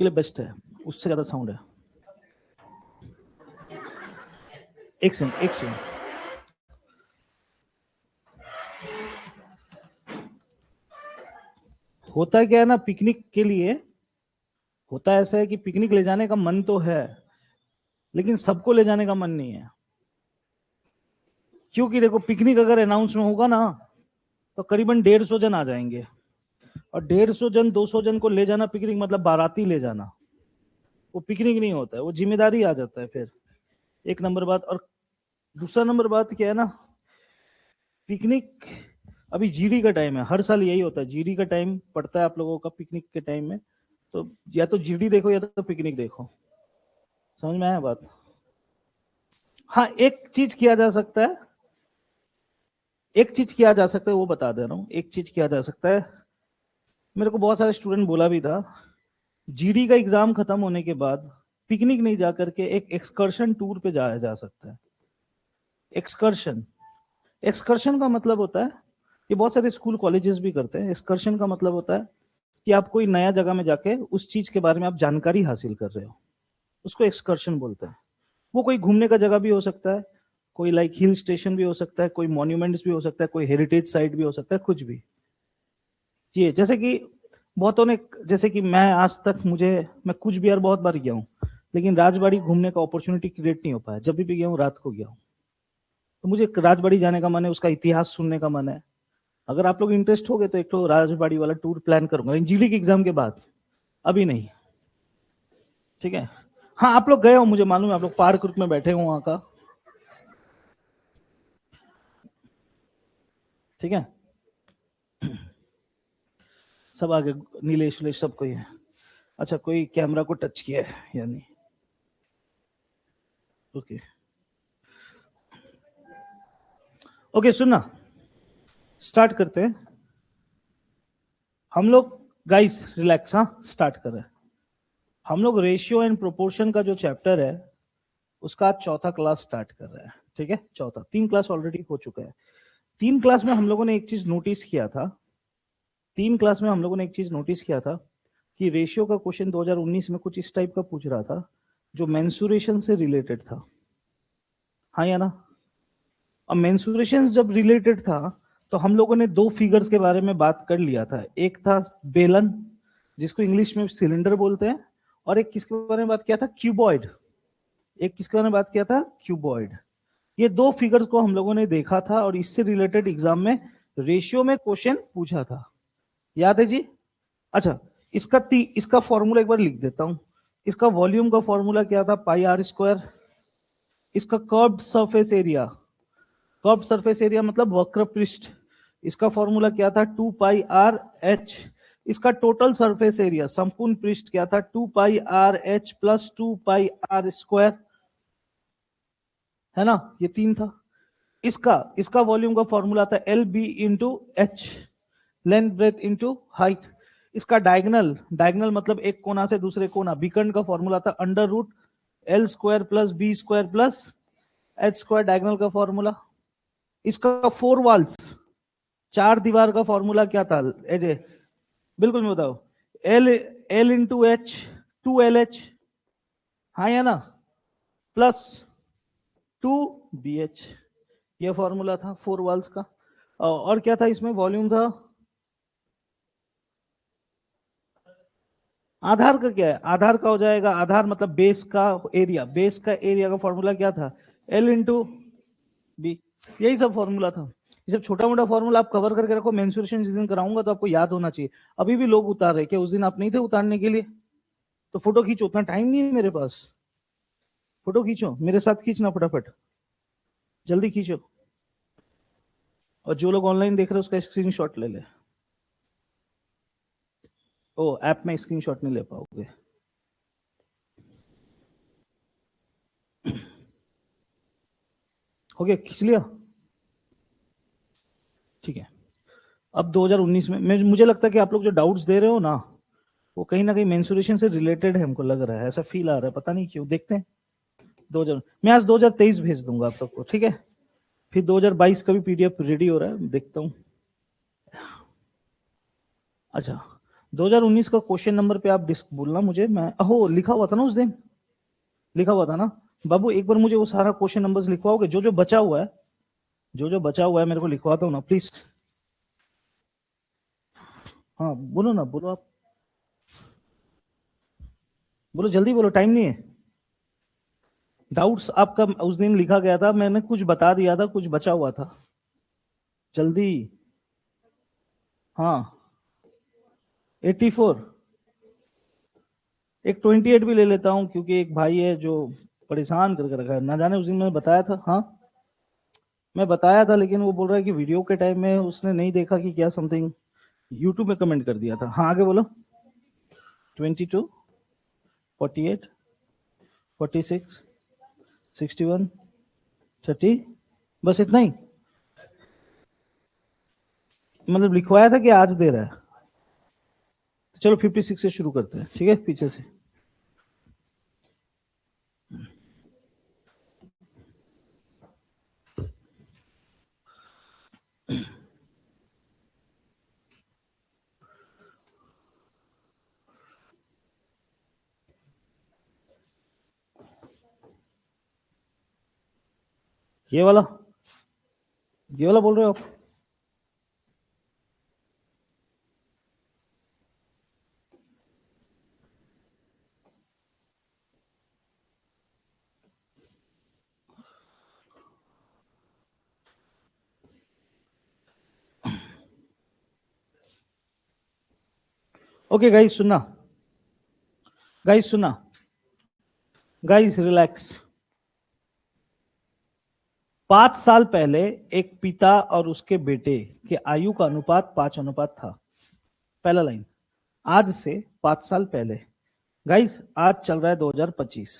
के लिए बेस्ट है, उससे ज्यादा साउंड है। एक सेकंड। होता क्या है ना, पिकनिक के लिए होता ऐसा है कि पिकनिक ले जाने का मन तो है, लेकिन सबको ले जाने का मन नहीं है। क्योंकि देखो, पिकनिक अगर अनाउंस में होगा ना, तो करीबन 150 जन आ जाएंगे, और 150 जन 200 जन को ले जाना पिकनिक मतलब बाराती ले जाना, वो पिकनिक नहीं होता है, वो जिम्मेदारी आ जाता है फिर। एक नंबर बात। और दूसरा नंबर बात क्या है ना, पिकनिक अभी जीडी का टाइम है, हर साल यही होता है, जीडी का टाइम पड़ता है आप लोगों का पिकनिक के टाइम में, तो या तो जीडी देखो या तो पिकनिक देखो। समझ में आया बात? हाँ, एक चीज किया जा सकता है, वो बता दे रहा हूँ। एक चीज किया जा सकता है, मेरे को बहुत सारे स्टूडेंट बोला भी था, जीडी का एग्जाम खत्म होने के बाद पिकनिक नहीं जा करके एक एक्सकर्शन टूर पे जाया जा सकता है। एक्सकर्शन एक्सकर्शन का मतलब होता है, ये बहुत सारे स्कूल कॉलेजेस भी करते हैं। एक्सकर्शन का मतलब होता है कि आप कोई नया जगह में जाके उस चीज के बारे में आप जानकारी हासिल कर रहे हो, उसको एक्सकर्शन बोलते हैं। वो कोई घूमने का जगह भी हो सकता है, कोई लाइक हिल स्टेशन भी हो सकता है, कोई मॉन्यूमेंट्स भी हो सकता है, कोई हेरिटेज साइट भी हो सकता है, कुछ भी। ये जैसे कि बहुतों ने, जैसे कि मैं आज तक मैं कुछ भी यार बहुत बार गया हूँ, लेकिन राजबाड़ी घूमने का अपॉर्चुनिटी क्रिएट नहीं हो पाया। जब भी गया हूँ रात को गया हूँ, तो मुझे राजबाड़ी जाने का मन है, उसका इतिहास सुनने का मन है। अगर आप लोग इंटरेस्ट हो गए तो एक तो राजबाड़ी वाला टूर प्लान करूंगा जीडी के एग्जाम के बाद, अभी नहीं। ठीक है? हाँ, आप लोग गए हो, मुझे मालूम है, आप लोग पार्क में बैठे हो वहां का। ठीक है, सब आगे नीलेश उलेश सब कोई है। अच्छा, कोई कैमरा को टच किया है या नहीं? ओके ओके, सुनना, स्टार्ट करते हैं हम लोग। गाइस रिलैक्स, हाँ स्टार्ट कर रहे हैं हम लोग। रेशियो एंड प्रोपोर्शन का जो चैप्टर है, उसका आज चौथा क्लास स्टार्ट कर रहे हैं। ठीक है, चौथा। 3 क्लास ऑलरेडी हो चुका है। 3 क्लास में हम लोगों ने एक चीज नोटिस किया था, 3 क्लास में हम लोगों ने एक चीज नोटिस किया था कि रेशियो का क्वेश्चन 2019 में कुछ इस टाइप का पूछ रहा था, जो मेंसुरेशन से रिलेटेड था। हाँ या ना? अब मेंसुरेशन जब रिलेटेड था, तो हम लोगों ने 2 फिगर्स के बारे में बात कर लिया था। एक था बेलन, जिसको इंग्लिश में सिलेंडर बोलते हैं, और एक किसके बारे में बात किया था? क्यूबॉइड। एक किसके बारे में बात किया था? क्यूबॉइड। ये 2 फिगर्स को हम लोगों ने देखा था, और इससे रिलेटेड एग्जाम में रेशियो में क्वेश्चन पूछा था। याद है जी? अच्छा, इसका फॉर्मूला एक बार लिख देता हूं। इसका वॉल्यूम का फॉर्मूला क्या था? Pi R square. इसका curved surface area, curved surface area मतलब वक्र पृष्ठ, इसका फॉर्मूला क्या था? 2 पाई आर एच। इसका टोटल सरफेस एरिया, संपूर्ण पृष्ठ, क्या था? 2 pi R H plus 2 pi R square, है ना? ये 3 था। इसका इसका वॉल्यूम का फॉर्मूला था L B into H, length breadth into height. इसका डायगनल, डायगनल मतलब एक कोना से दूसरे कोना, विकर्ण का फॉर्मूला था under root L square plus B square plus H square, diagonal का फॉर्मूला। इसका 4 वॉल्स, 4 दीवार का फॉर्मूला क्या था? एजे बिल्कुल मैं बताओ, L L into H, 2 LH, हाँ या ना, प्लस 2BH। ये फॉर्मूला था 4 वॉल्स का। और क्या था इसमें? वॉल्यूम था। आधार का क्या है? आधार का हो जाएगा, आधार मतलब बेस का एरिया, बेस का एरिया का फॉर्मूला क्या था? L into B. यही सब फॉर्मूला था। ये सब छोटा मोटा फॉर्मूला आप कवर करके रखो, मेंसुरेशन जिस दिन कराऊंगा तो आपको याद होना चाहिए। अभी भी लोग उतार रहे, क्या उस दिन आप नहीं थे उतारने के लिए? तो फोटो खींचो, उतना टाइम नहीं है मेरे पास। फोटो खींचो, मेरे साथ खींचना फटाफट, जल्दी खींचो। और जो लोग ऑनलाइन देख रहे हैं उसका स्क्रीनशॉट ले ले। ओ, ऐप में स्क्रीनशॉट नहीं ले पाओगे। हो गया? खींच लिया? ठीक है। अब 2019 में मुझे लगता है कि आप लोग जो डाउट्स दे रहे हो ना, वो कहीं ना कहीं मेंसुरेशन से रिलेटेड है, हमको लग रहा है, ऐसा फील आ रहा है, पता नहीं क्यों। देखते हैं 2000, मैं आज 2023 भेज दूंगा आप लोग को, ठीक है? फिर 2022 का भी PDF रेडी हो रहा है, देखता हूँ। अच्छा, 2019 का क्वेश्चन नंबर पे आप डिस्क बोलना मुझे, मैं अहो लिखा हुआ था ना उस दिन, लिखा हुआ था ना बाबू, एक बार मुझे वो सारा क्वेश्चन नंबर्स लिखवाओगे, जो जो बचा हुआ है, जो जो बचा हुआ है मेरे को लिखवा दो ना प्लीज। हाँ बोलो ना, बोलो आप, बोलो जल्दी बोलो, टाइम नहीं है। डाउट्स आपका उस दिन लिखा गया था, मैंने कुछ बता दिया था, कुछ बचा हुआ था, जल्दी। हाँ 84, एक 28 भी ले लेता हूँ, क्योंकि एक भाई है जो परेशान करके रखा है, ना जाने उस दिन मैंने बताया था। हाँ मैं बताया था, लेकिन वो बोल रहा है कि वीडियो के टाइम में उसने नहीं देखा कि क्या समथिंग यूट्यूब में कमेंट कर दिया था। हाँ आगे बोलो। 22, 48, 46, 61, 30, बस इतना ही मतलब लिखवाया था कि आज दे रहा है। चलो 56 से शुरू करते हैं, ठीक है, पीछे से। ये वाला, ये वाला बोल रहे हो आप? ओके गाइस सुनना, गाइस सुनना, गाइस रिलैक्स। 5 साल पहले एक पिता और उसके बेटे के आयु का अनुपात 5 अनुपात था। पहला लाइन, आज से 5 साल पहले। गाइस आज चल रहा है 2025,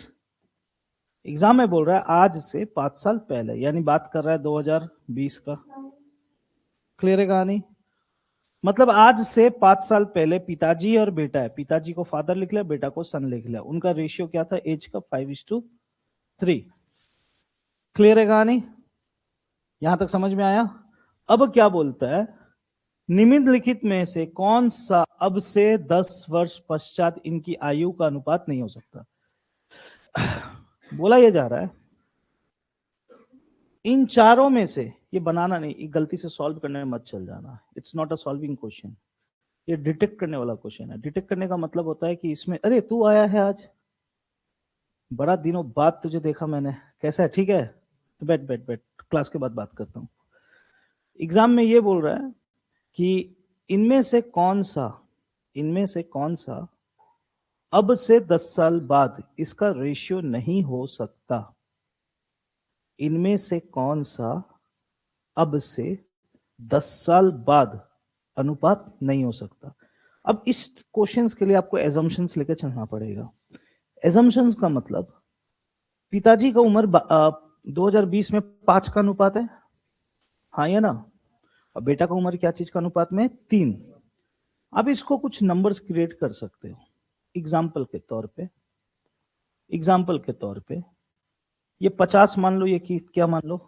एग्जाम में बोल रहा है आज से 5 साल पहले, यानी बात कर रहा है 2020 का। क्लियर है कहानी? मतलब आज से 5 साल पहले पिताजी और बेटा है, पिताजी को फादर लिख लिया, बेटा को सन लिख लिया, उनका रेशियो क्या था एज का? 5:3। क्लियर है कहानी? यहां तक समझ में आया? अब क्या बोलता है, निम्नलिखित में से कौन सा अब से 10 वर्ष पश्चात इनकी आयु का अनुपात नहीं हो सकता? बोला यह जा रहा है इन चारों में से, ये बनाना नहीं, ये गलती से सॉल्व करने में मत चल जाना, it's not a solving question, ये डिटेक्ट करने वाला क्वेश्चन है। डिटेक्ट करने का मतलब होता है कि इसमें, अरे तू आया है आज, बड़ा दिनों बाद तुझे देखा मैंने, कैसा है? ठीक है तो बैठ बैठ बैठ, क्लास के बाद बात करता हूँ। एग्जाम में ये बोल रहा है कि इनमें से कौन सा, इनमें से कौन सा अब से 10 साल बाद इसका रेशियो नहीं हो सकता? इनमें से कौन सा अब से 10 साल बाद अनुपात नहीं हो सकता? अब इस क्वेश्चंस के लिए आपको एजम्पशंस लेकर चलना पड़ेगा। एजम्पशंस का मतलब, पिताजी का उम्र 2020 में 5 का अनुपात है, हाँ या ना? और बेटा का उम्र क्या चीज का अनुपात में? 3। अब इसको कुछ नंबर्स क्रिएट कर सकते हो। एग्जाम्पल के तौर पे, एग्जाम्पल के तौर पे ये 50 मान लो, ये की क्या मान लो,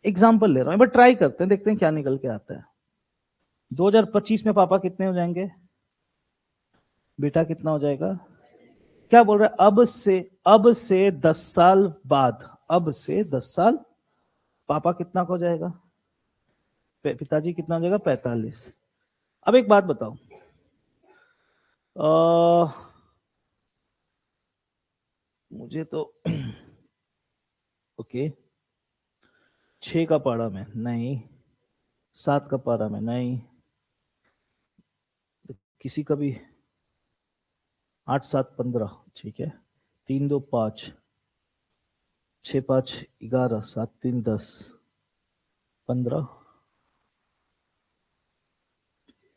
एग्जाम्पल ले रहा हूं, बट ट्राई करते हैं, देखते हैं क्या निकल के आता है। 2025 में पापा कितने हो जाएंगे, बेटा कितना हो जाएगा? क्या बोल रहा है, अब से 10 साल बाद, अब से 10 साल, पापा कितना हो जाएगा, पिताजी कितना हो जाएगा? 45। अब एक बात बताओ, मुझे तो ओके 6 का पारा में नहीं, 7 का पारा में नहीं, तो किसी का भी 8, 7, 15, ठीक है, 3, 2, 5, 6, 5, 11, 7, 3, 10, 15,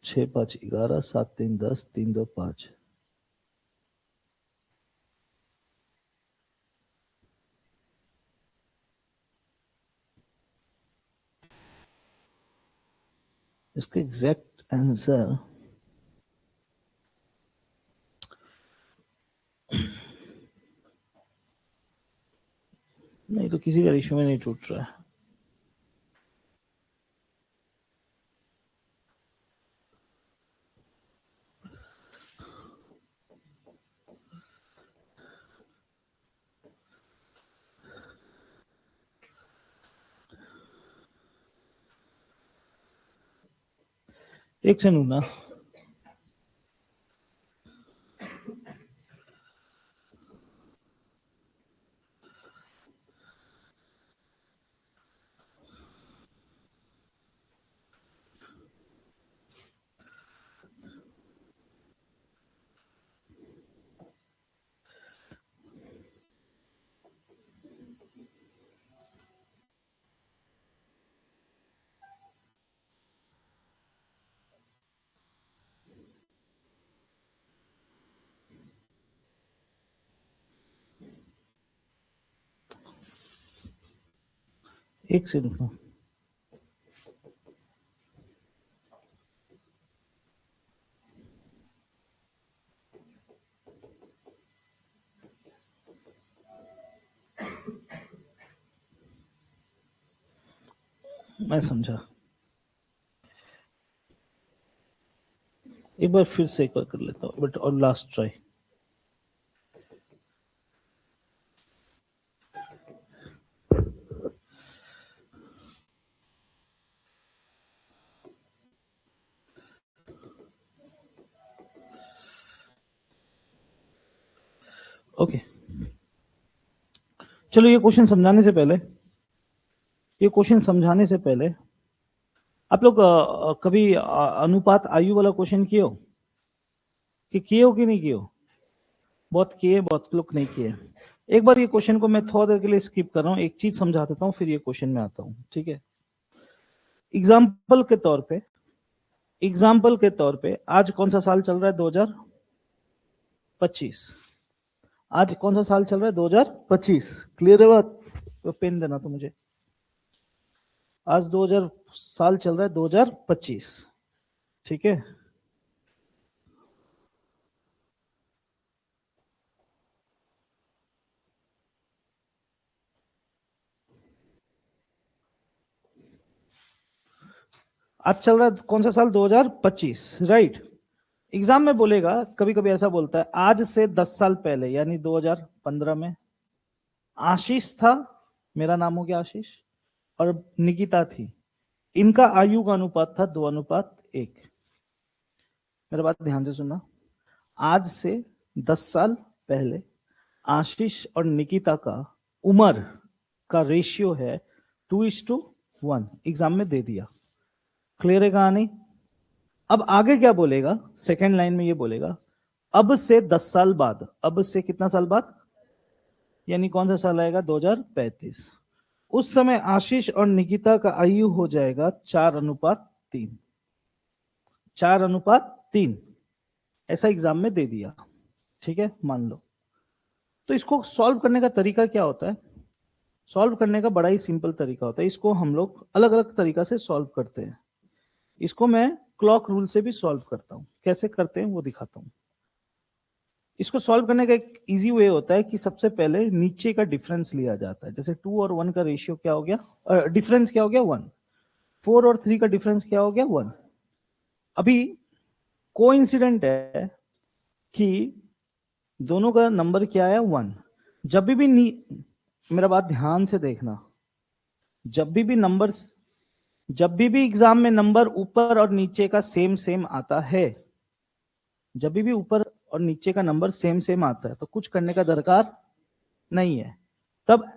6, 5, 11, 7, 3, 10, 3, 2, 5। इसका एग्जैक्ट आंसर नहीं, तो किसी का रेशियो में नहीं टूट रहा है। एक सेकंड ना, एक सेकंड ना, मैं समझा। एक बार फिर से एक बार कर लेता हूँ, बट और लास्ट ट्राई। ओके, चलो ये क्वेश्चन समझाने से पहले, आप लोग कभी अनुपात आयु वाला क्वेश्चन किए हो कि नहीं किए हो? बहुत किए, बहुत लोग नहीं किए। एक बार ये क्वेश्चन को मैं थोड़ा देर के लिए स्किप कर रहा हूँ, एक चीज समझा देता हूँ, फिर ये क्वेश्चन में आता हूँ, ठीक है? एग्जाम्पल के तौर पे आज कौन सा साल चल रहा है? 2025। आज कौन सा साल चल रहा है? 2025। क्लियर है बात? तो पेन देना तो मुझे। आज 2000 साल चल रहा है, 2025, ठीक है? आज चल रहा है कौन सा साल? 2025, राइट? एग्जाम में बोलेगा, कभी कभी ऐसा बोलता है, आज से 10 साल पहले यानी 2015 में आशीष था, मेरा नाम हो गया आशीष, और निकिता थी, इनका आयु का अनुपात था 2:1। मेरा बात ध्यान से सुनना। आज से 10 साल पहले आशीष और निकिता का उम्र का रेशियो है 2:1। एग्जाम में दे दिया। क्लियर है कहानी? अब आगे क्या बोलेगा? सेकेंड लाइन में ये बोलेगा, अब से 10 साल बाद, अब से कितना साल बाद, यानी कौन सा साल आएगा? 2035। उस समय आशीष और निकिता का आयु हो जाएगा 4:3। 4:3 ऐसा एग्जाम में दे दिया, ठीक है? मान लो। तो इसको सॉल्व करने का तरीका क्या होता है? सॉल्व करने का बड़ा ही सिंपल तरीका होता है। इसको हम लोग अलग अलग तरीका से सॉल्व करते हैं। इसको मैं क्लॉक रूल से भी सॉल्व करता हूं। कैसे करते हैं वो दिखाता हूं। इसको सॉल्व करने का एक इजी वे होता है कि सबसे पहले नीचे का डिफरेंस लिया जाता है। जैसे 2 और 1 का रेशियो क्या हो गया? डिफरेंस क्या हो गया? 1। 4 और 3 का डिफरेंस क्या हो गया? 1। अभी कोइंसिडेंट है कि दोनों का नंबर क्या है? 1। जब भी मेरा बात ध्यान से देखना, जब भी नंबर्स, जब भी एग्जाम में नंबर ऊपर और नीचे का सेम सेम आता है, जब भी ऊपर और नीचे का नंबर सेम सेम आता है, तो कुछ करने का दरकार नहीं है। तब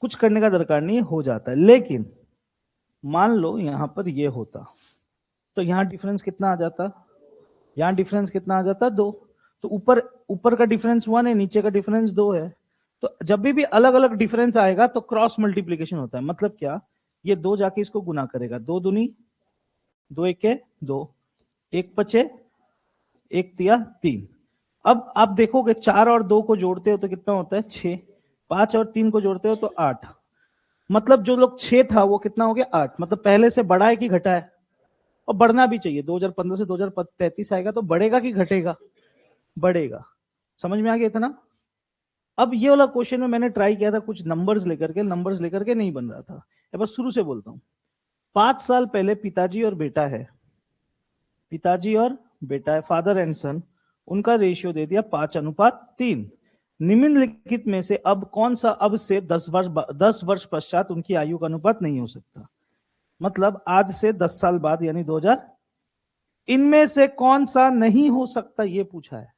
कुछ करने का दरकार नहीं है, हो जाता है। लेकिन मान लो यहां पर ये होता, तो यहां डिफरेंस कितना आ जाता? यहां डिफरेंस कितना आ जाता? 2। तो ऊपर ऊपर का डिफरेंस 1 है, नीचे का डिफरेंस 2 है। तो जब भी अलग अलग डिफरेंस आएगा तो क्रॉस मल्टीप्लीकेशन होता है। मतलब क्या? ये 2 जाके इसको गुना करेगा, 2 दूनी 2, 1 2, 1 5 1 तिया 3। अब आप देखोगे 4 और 2 को जोड़ते हो तो कितना होता है? 6। 5 और 3 को जोड़ते हो तो 8। मतलब जो लोग 6 था वो कितना हो गया? 8। मतलब पहले से बड़ा है कि घटा है? और बढ़ना भी चाहिए। 2015 से 2033 आएगा तो बढ़ेगा कि घटेगा? बढ़ेगा। समझ में आ गया इतना? अब ये वाला क्वेश्चन में मैंने ट्राई किया था कुछ नंबर्स लेकर के नहीं बन रहा था। एक बार शुरू से बोलता हूं। 5 साल पहले पिताजी और बेटा है, पिताजी और बेटा है, फादर एंड सन। उनका रेशियो दे दिया 5:3। निम्नलिखित में से अब कौन सा अब से 10 वर्ष पश्चात उनकी आयु का अनुपात नहीं हो सकता? मतलब आज से 10 साल बाद यानी 2000 इनमें से कौन सा नहीं हो सकता ये पूछा है।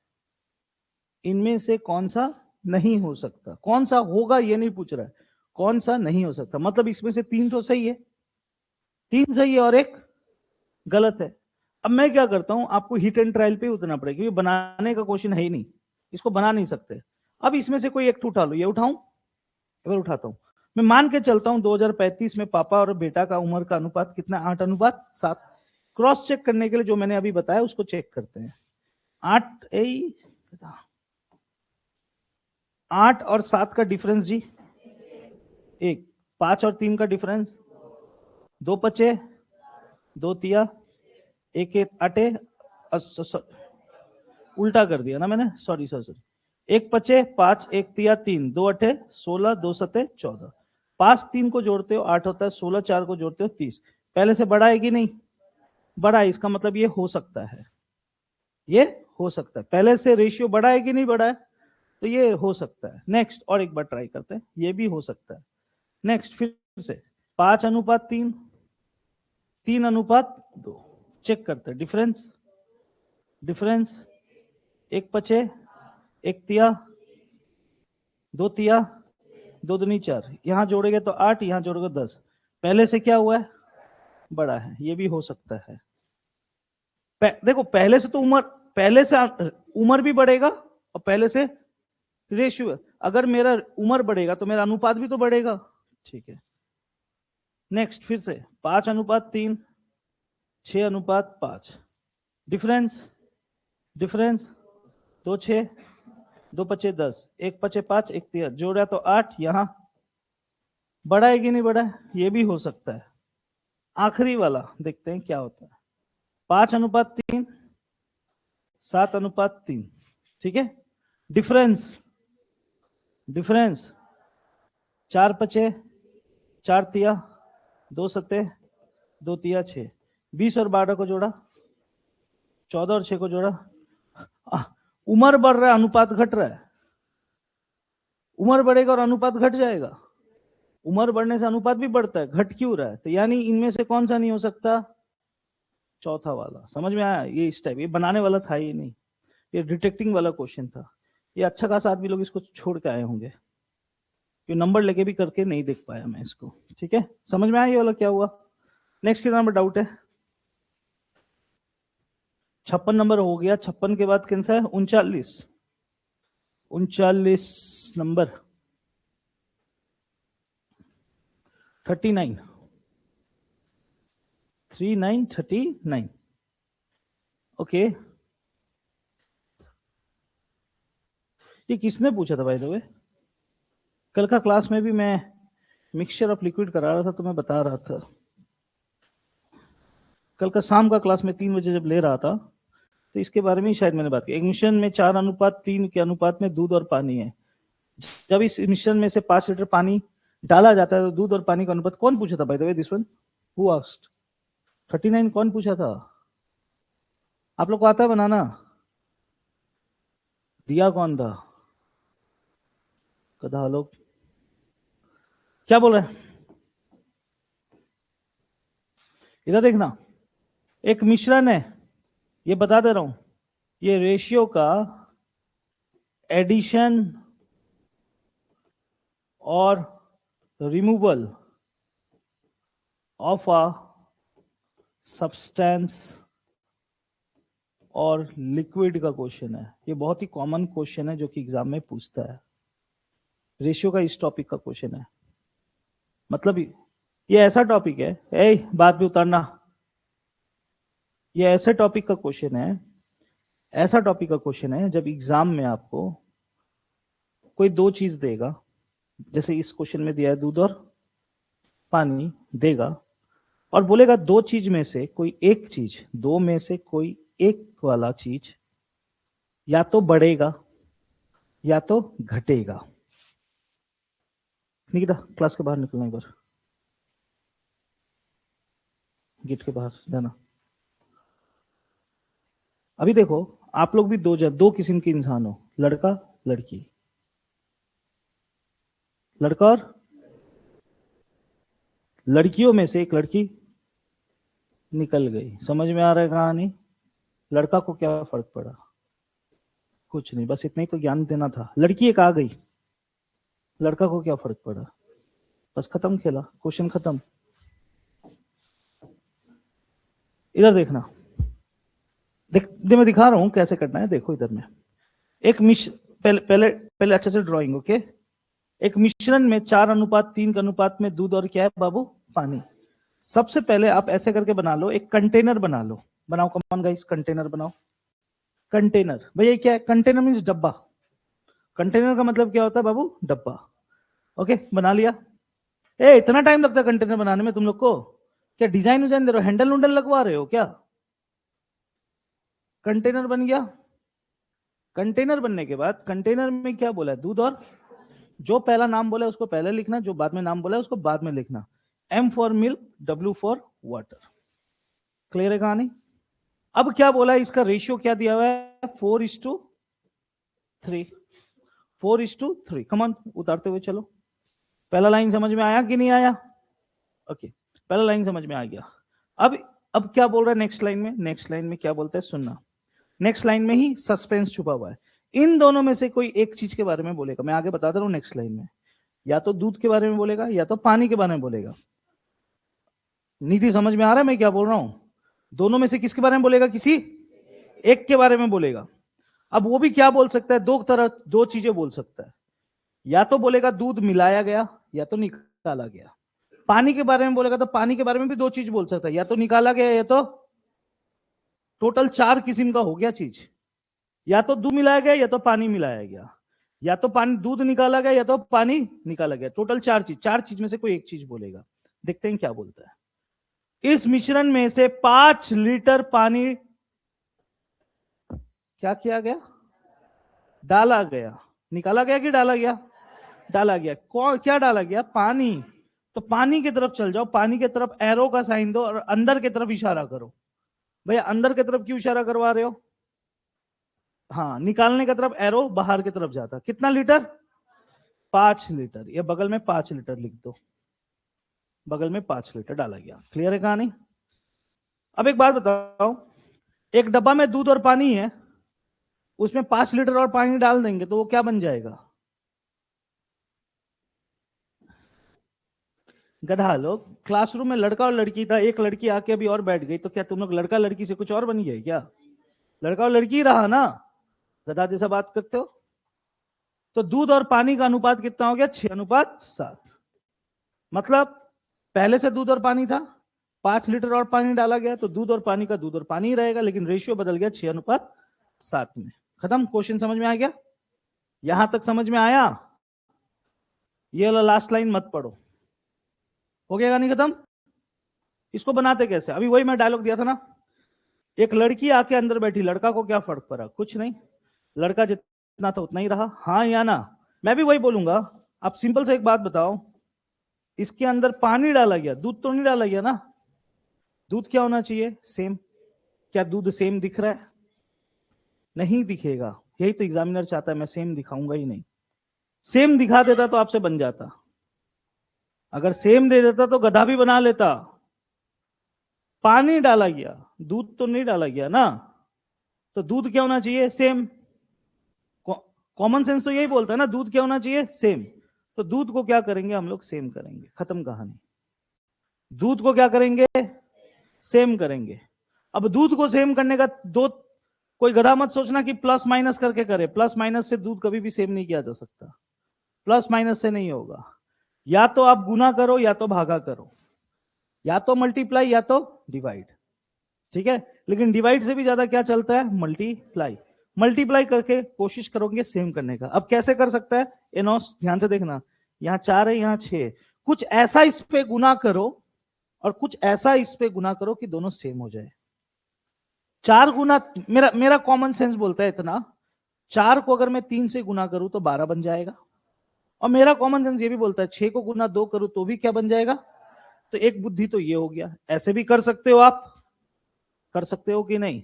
इनमें से कौन सा नहीं हो सकता, कौन सा होगा ये नहीं पूछ रहा है, कौन सा नहीं हो सकता। मतलब इसमें से तीन तो सही है, तीन सही है और एक गलत है। अब मैं क्या करता हूं, आपको हिट एंड ट्रायल पे उतरना पड़ेगा क्योंकि बनाने का क्वेश्चन है ही नहीं, इसको बना नहीं सकते। अब इसमें से कोई एक उठा लो, ये उठाऊं, अगर उठाता हूं, मैं मान के चलता हूं 2035 में पापा और बेटा का उम्र का अनुपात कितना, 8:7। क्रॉस चेक करने के लिए जो मैंने अभी बताया उसको चेक करते हैं। 8 8 और 7 का डिफरेंस जी 1, 5 और 3 का डिफरेंस 2 पचे 2 तिया 1 1 अटे, उल्टा कर दिया ना मैंने, सॉरी सॉरी सॉरी। 1 पचे 5 1 तिया 3 2 अठे 16 2 सते 14, 5 3 को जोड़ते हो 8 होता है, 16 4 को जोड़ते हो 30। पहले से बड़ा है कि नहीं, बड़ा है, इसका मतलब ये हो सकता है, ये हो सकता है। पहले से रेशियो बड़ा है कि नहीं बड़ा है, तो ये हो सकता है। नेक्स्ट और एक बार ट्राई करते हैं, ये भी हो सकता है। नेक्स्ट फिर से 5:3, 3:2, चेक करते हैं डिफरेंस, डिफरेंस 1 पचे 1 तिया 2 तिया 2 दूनी 4, यहां जोड़ेंगे तो 8, यहां जोड़ेंगे 10। पहले से क्या हुआ है, बड़ा है, ये भी हो सकता है। देखो पहले से तो उम्र, पहले से उम्र भी बढ़ेगा और पहले से रेशियो, अगर मेरा उम्र बढ़ेगा तो मेरा अनुपात भी तो बढ़ेगा, ठीक है। नेक्स्ट फिर से 5:3, 6:5, डिफरेंस, डिफरेंस 2 6 2 पचे 10 1 पचे 5 1 तिया, जोड़ा तो 8, यहां बड़ा है कि नहीं बड़ा है, ये भी हो सकता है। आखिरी वाला देखते हैं क्या होता है, 5:3, 7:3, ठीक है। डिफरेंस, डिफरेंस 4 पचे 4 तिया 2 सते 2 तिया 6, 20 और 12 को जोड़ा 14 और 6 को जोड़ा। उम्र बढ़ रहा है अनुपात घट रहा है, उम्र बढ़ेगा और अनुपात घट जाएगा, उम्र बढ़ने से अनुपात भी बढ़ता है, घट क्यों रहा है, तो यानी इनमें से कौन सा नहीं हो सकता, चौथा वाला। समझ में आया, ये इस टाइप, ये बनाने वाला था ही नहीं, ये डिटेक्टिंग वाला क्वेश्चन था। ये अच्छा खासा आदमी लोग इसको छोड़ के आए होंगे, ये नंबर लेके भी करके नहीं देख पाया मैं इसको, ठीक है। समझ में आया ये वाला क्या हुआ। नेक्स्ट कितना नंबर डाउट है, 56 नंबर हो गया, 56 के बाद कौन सा है, 39, 39 नंबर 39, 39 ओके। ये किसने पूछा था भाई द वे, कल का क्लास में भी मैं मिक्सचर ऑफ लिक्विड करा रहा था तो मैं बता रहा था, कल का शाम का क्लास में 3 बजे जब ले रहा था तो इसके बारे में ही शायद मैंने बात की। एक मिश्रण में 4:3 के अनुपात में दूध और पानी है, जब इस मिश्रण में से 5 लीटर पानी डाला जाता है तो दूध और पानी का अनुपात, कौन पूछा था भाई the way this one, who asked, 39 कौन पूछा था, आप लोग को आता है बनाना, दिया कौन था, कदा लोग क्या बोल रहे हैं, इधर देखना, एक मिश्रण है, ये बता दे रहा हूं, ये रेशियो का एडिशन और रिमूवल ऑफ अ सब्सटेंस और लिक्विड का क्वेश्चन है। ये बहुत ही कॉमन क्वेश्चन है जो कि एग्जाम में पूछता है, रेशियो का इस टॉपिक का क्वेश्चन है। मतलब ये ऐसा टॉपिक है, बात भी उतारना, ये ऐसे टॉपिक का क्वेश्चन है, ऐसा टॉपिक का क्वेश्चन है जब एग्जाम में आपको कोई दो चीज देगा, जैसे इस क्वेश्चन में दिया है दूध और पानी देगा, और बोलेगा दो चीज में से कोई एक चीज, दो में से कोई एक वाला चीज या तो बढ़ेगा या तो घटेगा। निकिता क्लास के बाहर निकलना, एक बार गेट के बाहर जाना। अभी देखो आप लोग भी दो किस्म के इंसान हो, लड़का लड़की, लड़का और लड़कियों में से एक लड़की निकल गई, समझ में आ रहा है कहानी, लड़का को क्या फर्क पड़ा? कुछ नहीं, बस इतना ही तो ज्ञान देना था। लड़की एक आ गई, लड़का को क्या फर्क पड़ा? बस खत्म, खेला, क्वेश्चन खत्म। इधर देखना, मैं दिखा रहा हूं कैसे करना है। देखो इधर में एक पहले पहले पहले अच्छे से ड्राइंग, ओके। एक मिश्रण में 4:3 के अनुपात में दूध और क्या है बाबू? पानी। सबसे पहले आप ऐसे करके बना लो, एक कंटेनर बना लो। बनाओ, कमान गाइस, कंटेनर बनाओ। कंटेनर भैया क्या है? कंटेनर मीन्स डब्बा। कंटेनर का मतलब क्या होता है बाबू? डब्बा। ओके, बना लिया। इतना टाइम लगता है कंटेनर बनाने में तुम लोग को? क्या डिजाइन दे रहे हो? हैंडल उंडल लगवा रहे हो क्या? कंटेनर बन गया। कंटेनर बनने के बाद कंटेनर में क्या बोला है? दूध और, जो पहला नाम बोला है उसको पहले लिखना, जो बाद में नाम बोला है उसको बाद में लिखना। M for milk, W for water. Clear है कहानी? अब क्या बोला है? इसका रेशियो क्या दिया हुआ है? 4:3। 4:3। कमान, उतारते हुए चलो। पहला लाइन समझ में आया कि नहीं आया? ओके, पहला लाइन समझ में आ गया। अब क्या बोल रहा है नेक्स्ट लाइन में? नेक्स्ट लाइन में क्या बोलता है सुनना। नेक्स्ट लाइन में ही सस्पेंस छुपा हुआ है। इन दोनों में से कोई एक चीज के बारे में बोलेगा, मैं आगे बता रहा हूं नेक्स्ट लाइन में। या तो दूध के बारे में बोलेगा या तो पानी के बारे में बोलेगा। नीति समझ में आ रहा है मैं क्या बोल रहा हूं? दोनों में से किसके बारे में बोलेगा? किसी एक के बारे में बोलेगा। अब वो भी क्या बोल सकता है? दो चीजें बोल सकता है। या तो बोलेगा दूध मिलाया गया या तो निकाला गया। पानी के बारे में बोलेगा तो पानी के बारे में भी दो चीज बोल सकता है, या तो निकाला गया या तो, टोटल 4 किस्म का हो गया चीज। या तो दूध मिलाया गया या तो पानी मिलाया गया, या तो पानी दूध निकाला गया या तो पानी निकाला गया। टोटल 4 चीज। 4 चीज में से कोई एक चीज बोलेगा। देखते हैं क्या बोलता है। इस मिश्रण में से 5 लीटर पानी क्या किया गया? डाला गया। निकाला गया कि डाला गया? डाला गया। कौन क्या डाला गया? पानी। तो पानी की तरफ चल जाओ, पानी की तरफ एरो का साइन दो और अंदर की तरफ इशारा करो। भैया अंदर की तरफ क्यों इशारा करवा रहे हो? हाँ, निकालने की तरफ एरो बाहर की तरफ जाता। कितना लीटर? 5 लीटर। ये बगल में 5 लीटर लिख दो, बगल में 5 लीटर डाला गया। क्लियर है कहानी? अब एक बात बताओ, एक डब्बा में दूध और पानी है, उसमें 5 लीटर और पानी डाल देंगे तो वो क्या बन जाएगा? गधा लोग, क्लासरूम में लड़का और लड़की था, एक लड़की आके अभी और बैठ गई, तो क्या तुम लोग लड़का लड़की से कुछ और बन गए क्या? लड़का और लड़की रहा ना। गधा जैसा बात करते हो। तो दूध और पानी का अनुपात कितना हो गया? 6:7। मतलब पहले से दूध और पानी था, 5 लीटर और पानी डाला गया, तो दूध और पानी का दूध और पानी ही रहेगा, लेकिन रेशियो बदल गया 6:7 में। खत्म। क्वेश्चन समझ में आ गया? यहां तक समझ में आया? ये वाला लास्ट लाइन मत पढ़ो। हो गया नहीं खत्म? इसको बनाते कैसे? अभी वही मैं डायलॉग दिया था ना। एक लड़की आके अंदर बैठी, लड़का को क्या फर्क पड़ा? कुछ नहीं, लड़का जितना था उतना ही रहा। हाँ या ना? मैं भी वही बोलूंगा। आप सिंपल से एक बात बताओ, इसके अंदर पानी डाला गया, दूध तो नहीं डाला गया ना। दूध क्या होना चाहिए? सेम। क्या दूध सेम दिख रहा है? नहीं दिखेगा। यही तो एग्जामिनर चाहता है, मैं सेम दिखाऊंगा ही नहीं। सेम दिखा देता तो आपसे बन जाता। अगर सेम दे देता तो गधा भी बना लेता। पानी डाला गया, दूध तो नहीं डाला गया ना, तो दूध क्या होना चाहिए? सेम। कॉमन सेंस तो यही बोलता है ना, दूध क्या होना चाहिए? सेम। तो दूध को क्या करेंगे हम लोग? सेम करेंगे। खत्म कहानी। दूध को क्या करेंगे? सेम करेंगे। अब दूध को सेम करने का दो, कोई गधा मत सोचना कि प्लस माइनस करके करे। प्लस माइनस से दूध कभी भी सेम नहीं किया जा सकता। प्लस माइनस से नहीं होगा। या तो आप गुना करो या तो भागा करो, या तो मल्टीप्लाई या तो डिवाइड। ठीक है, लेकिन डिवाइड से भी ज्यादा क्या चलता है? मल्टीप्लाई। मल्टीप्लाई करके कोशिश करोगे सेम करने का। अब कैसे कर सकता है एनोस? ध्यान से देखना, यहां 4 है, यहां 6। कुछ ऐसा इस पे गुना करो और कुछ ऐसा इस पे गुना करो कि दोनों सेम हो जाए। 4 गुना, मेरा कॉमन सेंस बोलता है इतना, 4 को अगर मैं 3 से गुना करूं तो 12 बन जाएगा। और मेरा कॉमन सेंस ये भी बोलता है 6 को गुना 2 करूं तो भी क्या बन जाएगा? तो एक बुद्धि तो ये हो गया। ऐसे भी कर सकते हो आप, कर सकते हो कि नहीं?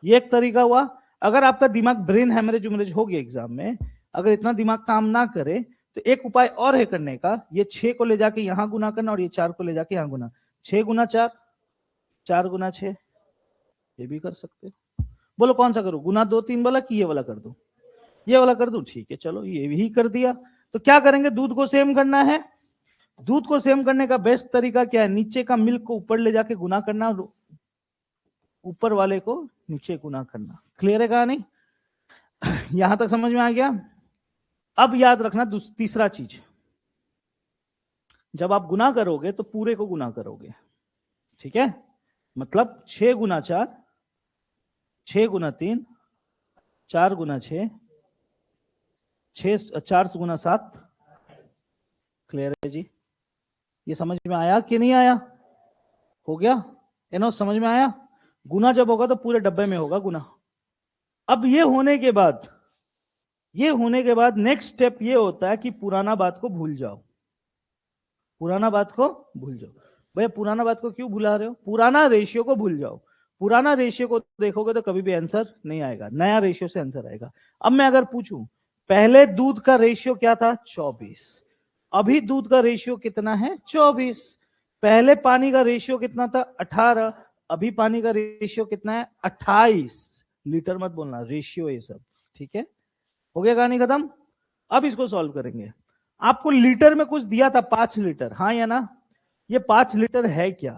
ये एक तरीका हुआ। अगर आपका दिमाग ब्रेन हैमरेज उमरेज हो गया एग्जाम में, अगर इतना दिमाग काम ना करे, तो एक उपाय और है करने का। ये 6 को ले जाके यहां गुना करना और ये 4 को ले जाके यहां गुना। 6 गुना 4, 4 गुना 6, ये भी कर सकते हो। बोलो कौन सा करूं, गुना 2 3 वाला कि ये वाला कर दूं? ये वाला कर दूं, ठीक है चलो ये भी कर दिया। तो क्या करेंगे, दूध को सेम करना है। दूध को सेम करने का बेस्ट तरीका क्या है, नीचे का मिल्क को ऊपर ले जाके गुना करना, ऊपर वाले को नीचे गुना करना। क्लियर है कहानी? यहां तक समझ में आ गया? अब याद रखना तीसरा चीज, जब आप गुना करोगे तो पूरे को गुना करोगे, ठीक है? मतलब 6 गुना 4, 6 गुना 3, 4 गुना 6, 4 गुना 7। क्लियर है जी? ये समझ में आया कि नहीं आया? हो गया? एनो समझ में आया? गुना जब होगा तो पूरे डब्बे में होगा गुना। अब ये होने के बाद नेक्स्ट स्टेप ये होता है कि पुराना बात को भूल जाओ। पुराना बात को भूल जाओ। भैया पुराना बात को क्यों भुला रहे हो? पुराना रेशियो को भूल जाओ। पुराना रेशियो को देखोगे तो कभी भी आंसर नहीं आएगा, नया रेशियो से आंसर आएगा। अब मैं अगर पूछूं पहले दूध का रेशियो क्या था? 24। अभी दूध का रेशियो कितना है? 24। पहले पानी का रेशियो कितना था? 18। अभी पानी का रेशियो कितना है? 28। लीटर मत बोलना, रेशियो ये सब, ठीक है? हो गया कहानी खत्म। अब इसको सॉल्व करेंगे। आपको लीटर में कुछ दिया था 5 लीटर, हाँ या ना? ये 5 लीटर है क्या?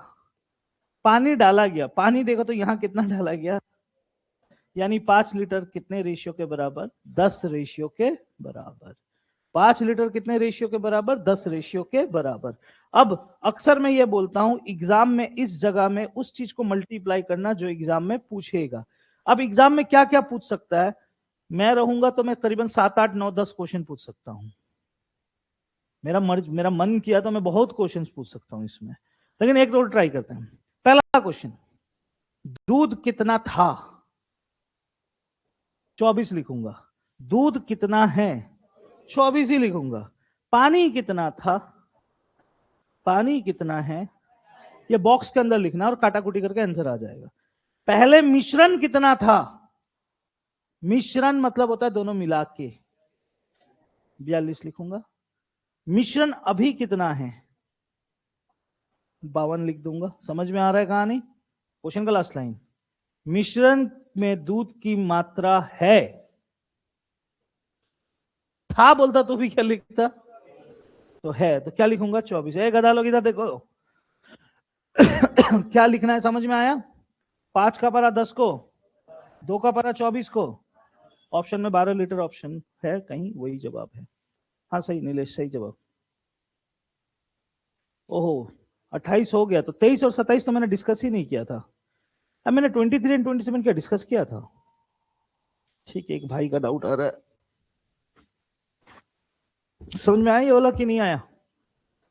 पानी डाला गया, पानी देखो तो यहां कितना डाला गया, यानी 5 लीटर कितने रेशियो के बराबर? 10 रेशियो के बराबर। 5 लीटर कितने रेशियो के बराबर? 10 रेशियो के बराबर। अब अक्सर मैं ये बोलता हूं एग्जाम में इस जगह में उस चीज को मल्टीप्लाई करना जो एग्जाम में पूछेगा। अब एग्जाम में क्या क्या पूछ सकता है? मैं रहूंगा तो मैं करीबन 7 8 9 10 क्वेश्चन पूछ सकता हूं। मेरा मन किया तो मैं बहुत क्वेश्चंस पूछ सकता हूं इसमें, लेकिन एक और ट्राई करते हैं। पहला क्वेश्चन, दूध कितना था? 24 लिखूंगा। दूध कितना है? 24 ही लिखूंगा। पानी कितना था? पानी कितना है? ये बॉक्स के अंदर लिखना और काटाकुटी करके आंसर आ जाएगा। पहले मिश्रण कितना था? मिश्रण मतलब होता है दोनों मिला के, 42 लिखूंगा। मिश्रण अभी कितना है? 52 लिख दूंगा। समझ में आ रहा है कहानी? क्वेश्चन का लास्ट लाइन, मिश्रण में दूध की मात्रा है, था बोलता तो भी क्या लिखता? तो है, तो क्या लिखूंगा? 24। एक गधा लोग इधर देखो। क्या लिखना है समझ में आया? 5 का पारा 10 को, 2 का पारा 24 को, ऑप्शन में 12 लीटर ऑप्शन है कहीं, वही जवाब है। हाँ सही नीलेश, सही जवाब। ओहो 28 हो गया, तो 23 और 27 तो मैंने डिस्कस ही नहीं किया था। अब मैंने 23 एंड 27 क्या डिस्कस किया था? ठीक है, एक भाई का डाउट आ रहा है। समझ में आया ये वाला कि नहीं आया?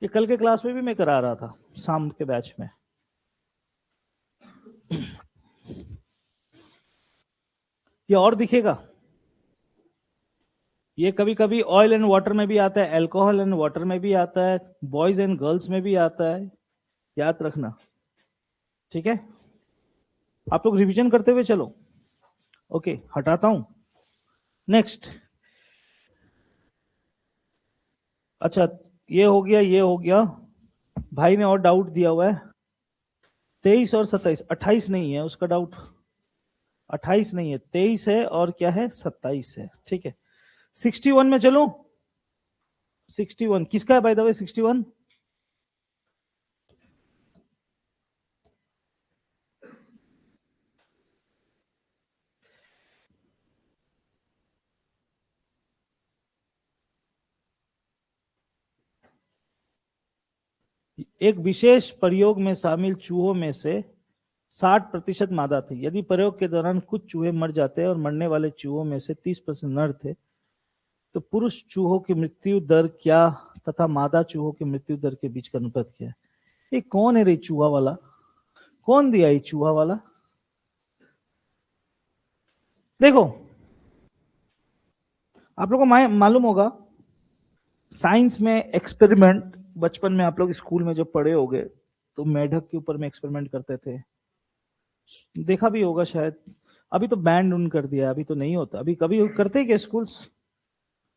ये कल के क्लास में भी मैं करा रहा था, शाम के बैच में। ये और दिखेगा, ये कभी कभी ऑयल एंड वाटर में भी आता है, अल्कोहल एंड वाटर में भी आता है, बॉयज एंड गर्ल्स में भी आता है, याद रखना, ठीक है? आप लोग रिवीजन करते हुए चलो। ओके, हटाता हूं। नेक्स्ट, अच्छा ये हो गया, ये हो गया। भाई ने और डाउट दिया हुआ है 23 और 27, 28 नहीं है उसका डाउट, 28 नहीं है, 23 है और क्या है? 27 है, ठीक है। 61 में चलो। 61 किसका है बाय द वे? 61 एक विशेष प्रयोग में शामिल चूहों में से 60% मादा थी। यदि प्रयोग के दौरान कुछ चूहे मर जाते हैं और मरने वाले चूहों में से 30% नर थे, तो पुरुष चूहों की मृत्यु दर क्या तथा मादा चूहों की मृत्यु दर के बीच का अनुपात क्या है? ये कौन है रे चूहा वाला? कौन दिया ये चूहा वाला? देखो आप लोगों को मालूम होगा साइंस में एक्सपेरिमेंट, बचपन में आप लोग स्कूल में जब पढ़े होंगे तो मेढक के ऊपर में एक्सपेरिमेंट करते थे, देखा भी होगा शायद। अभी तो बैन उन कर दिया, अभी तो नहीं होता। अभी कभी करते हैं क्या स्कूल्स?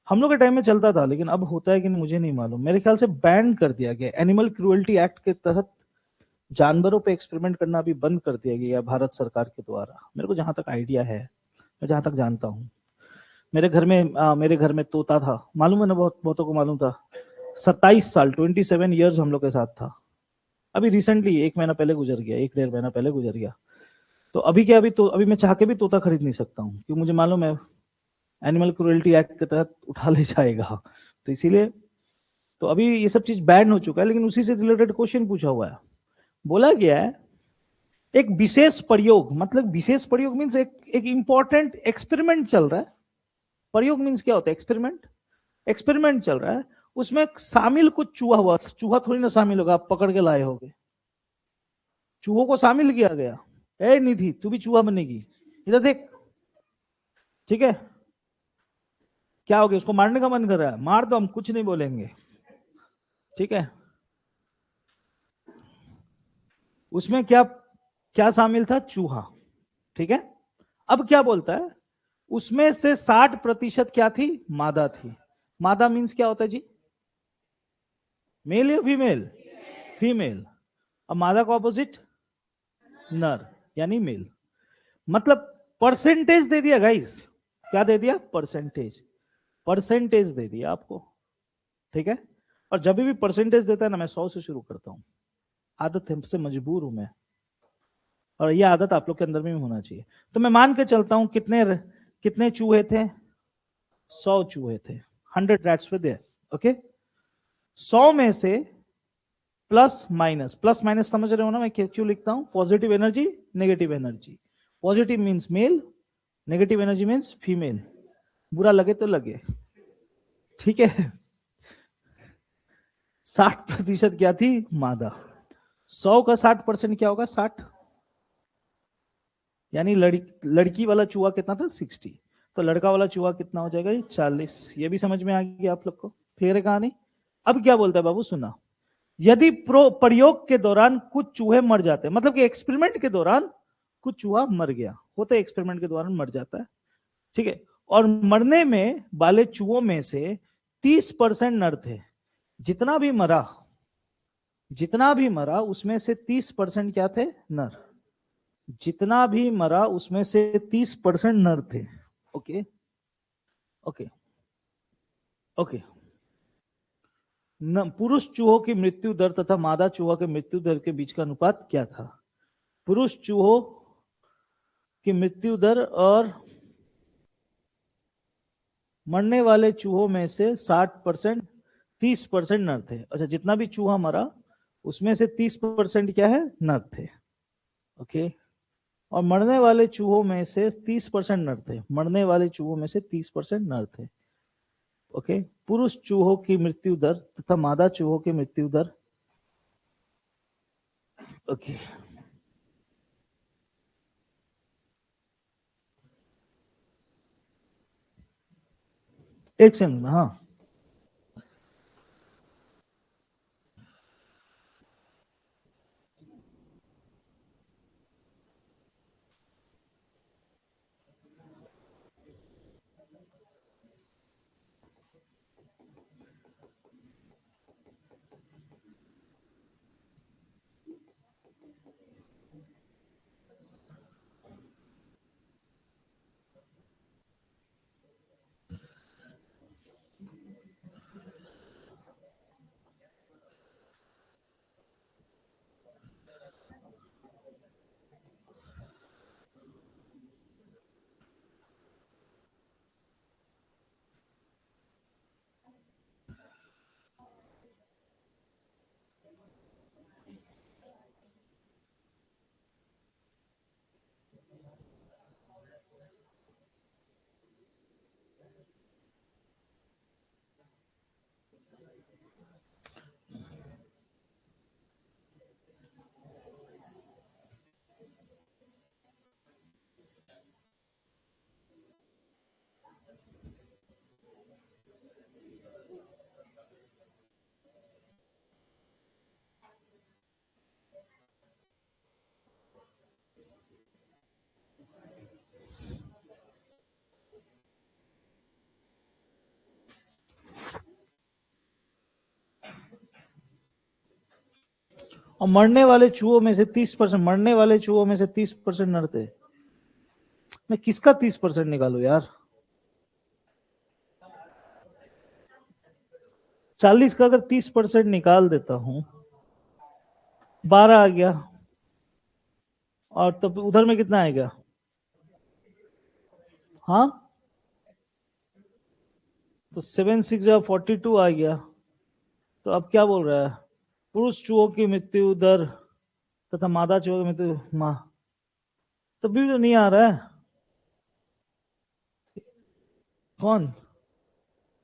हम लोग के टाइम में चलता था, लेकिन अब होता है कि नहीं मुझे नहीं मालूम। मेरे ख्याल से बैन कर दिया गया, एनिमल क्रूएल्टी एक्ट के तहत जानवरों पे एक्सपेरिमेंट करना अभी बंद कर दिया गया भारत सरकार के द्वारा, मेरे को जहां तक आइडिया है, मैं जहां तक जानता हूँ। मेरे घर में तोता था, मालूम है ना, बहुतों को मालूम था। 27 साल, 27 ईयर्स हम लोग के साथ था। अभी रिसेंटली 1 महीना पहले गुजर गया, 1 डेढ़ महीना पहले गुजर गया। तो अभी क्या, अभी मैं चाह के भी तोता खरीद नहीं सकता हूँ, क्योंकि मुझे मालूम है एनिमल क्रुएल्टी एक्ट के तहत उठा ले जाएगा। तो इसीलिए तो अभी ये सब चीज बैन हो चुका है, लेकिन उसी से रिलेटेड क्वेश्चन पूछा हुआ है। बोला गया है एक विशेष प्रयोग, मतलब विशेष प्रयोग मीन्स एक इंपॉर्टेंट एक्सपेरिमेंट चल रहा है। प्रयोग मीन्स क्या होता है, एक्सपेरिमेंट। एक्सपेरिमेंट चल रहा है, उसमें शामिल कुछ चूहा हुआ, चूहा थोड़ी ना शामिल होगा, आप पकड़ के लाए होगे। चूहों को शामिल किया गया। ए निधि, तू भी चूहा बनेगी, इधर देख। ठीक है, क्या हो गया, उसको मारने का मन कर रहा है, मार दो, हम कुछ नहीं बोलेंगे। ठीक है, उसमें क्या क्या शामिल था, चूहा। ठीक है, अब क्या बोलता है, उसमें से 60% क्या थी, मादा थी। मादा मीन्स क्या होता है जी, मेल या फीमेल, फीमेल। अब मादा का ऑपोजिट नर, यानी मेल। मतलब परसेंटेज दे दिया गाइस, क्या दे दिया, परसेंटेज। परसेंटेज दे दिया आपको। ठीक है, और जब भी परसेंटेज देता है ना, मैं 100 से शुरू करता हूं। आदत हमसे मजबूर हूं मैं, और ये आदत आप लोग के अंदर में भी होना चाहिए। तो मैं मान के चलता हूं, कितने कितने चूहे थे, 100 चूहे थे। 100 रैट्स वे देयर। ओके, 100 में से प्लस माइनस समझ रहे हो ना, मैं क्यों लिखता हूं, positive energy, negative energy. Positive means male, negative energy means female. बुरा लगे तो लगे। ठीक है, 60% क्या थी, मादा। 100 का 60% क्या होगा, 60। यानी लड़की वाला चूहा कितना था, 60। तो लड़का वाला चूहा कितना हो जाएगा, 40। ये भी समझ में आ गया आप लोग को, क्लियर है कहानी। अब क्या बोलता है बाबू, सुना। यदि प्रयोग के दौरान कुछ चूहे मर जाते हैं, मतलब कि एक्सपेरिमेंट के दौरान कुछ चूहा मर गया, होता है एक्सपेरिमेंट के दौरान मर जाता है। ठीक है, और मरने में वाले चूहों में से 30% नर थे। जितना भी मरा, जितना भी मरा उसमें से 30% क्या थे, नर। जितना भी मरा उसमें से 30% नर थे। Okay, okay, okay. पुरुष चूहों की मृत्यु दर तथा मादा चूहा के मृत्यु दर के बीच का अनुपात क्या था। पुरुष चूहों की मृत्यु दर और मरने वाले चूहों में से 60%, 30% नर थे। अच्छा, जितना भी चूहा मरा उसमें से 30% क्या है, नर थे। ओके, और मरने वाले चूहों में से 30% नर थे, मरने वाले चूहों में से 30% नर थे। ओके, पुरुष चूहों की मृत्यु दर तथा मादा चूहों की मृत्यु दर। ओके, एक सेकंड, हाँ। और मरने वाले चूहों में से 30%, मरने वाले चूहों में से 30% नर थे। मैं किसका 30% निकालू यार? 40 का अगर 30% निकाल देता हूं, 12 आ गया, और तब उधर में कितना आएगा? हाँ, तो 7 6 42 आ गया। तो अब क्या बोल रहा है? पुरुष चूहों की मृत्यु दर तथा मादा चूहों की मृत्यु माँ, तब भी तो नहीं आ रहा है। कौन?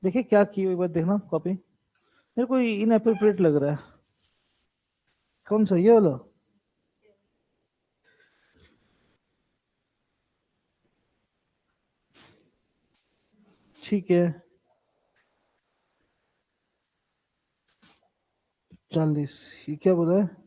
देखिए क्या की हुई, बात देखना कॉपी, मेरे को इनएप्रोप्रिएट लग रहा है। कौन सा, ये वाला? ठीक है, 40, ये क्या बोला है?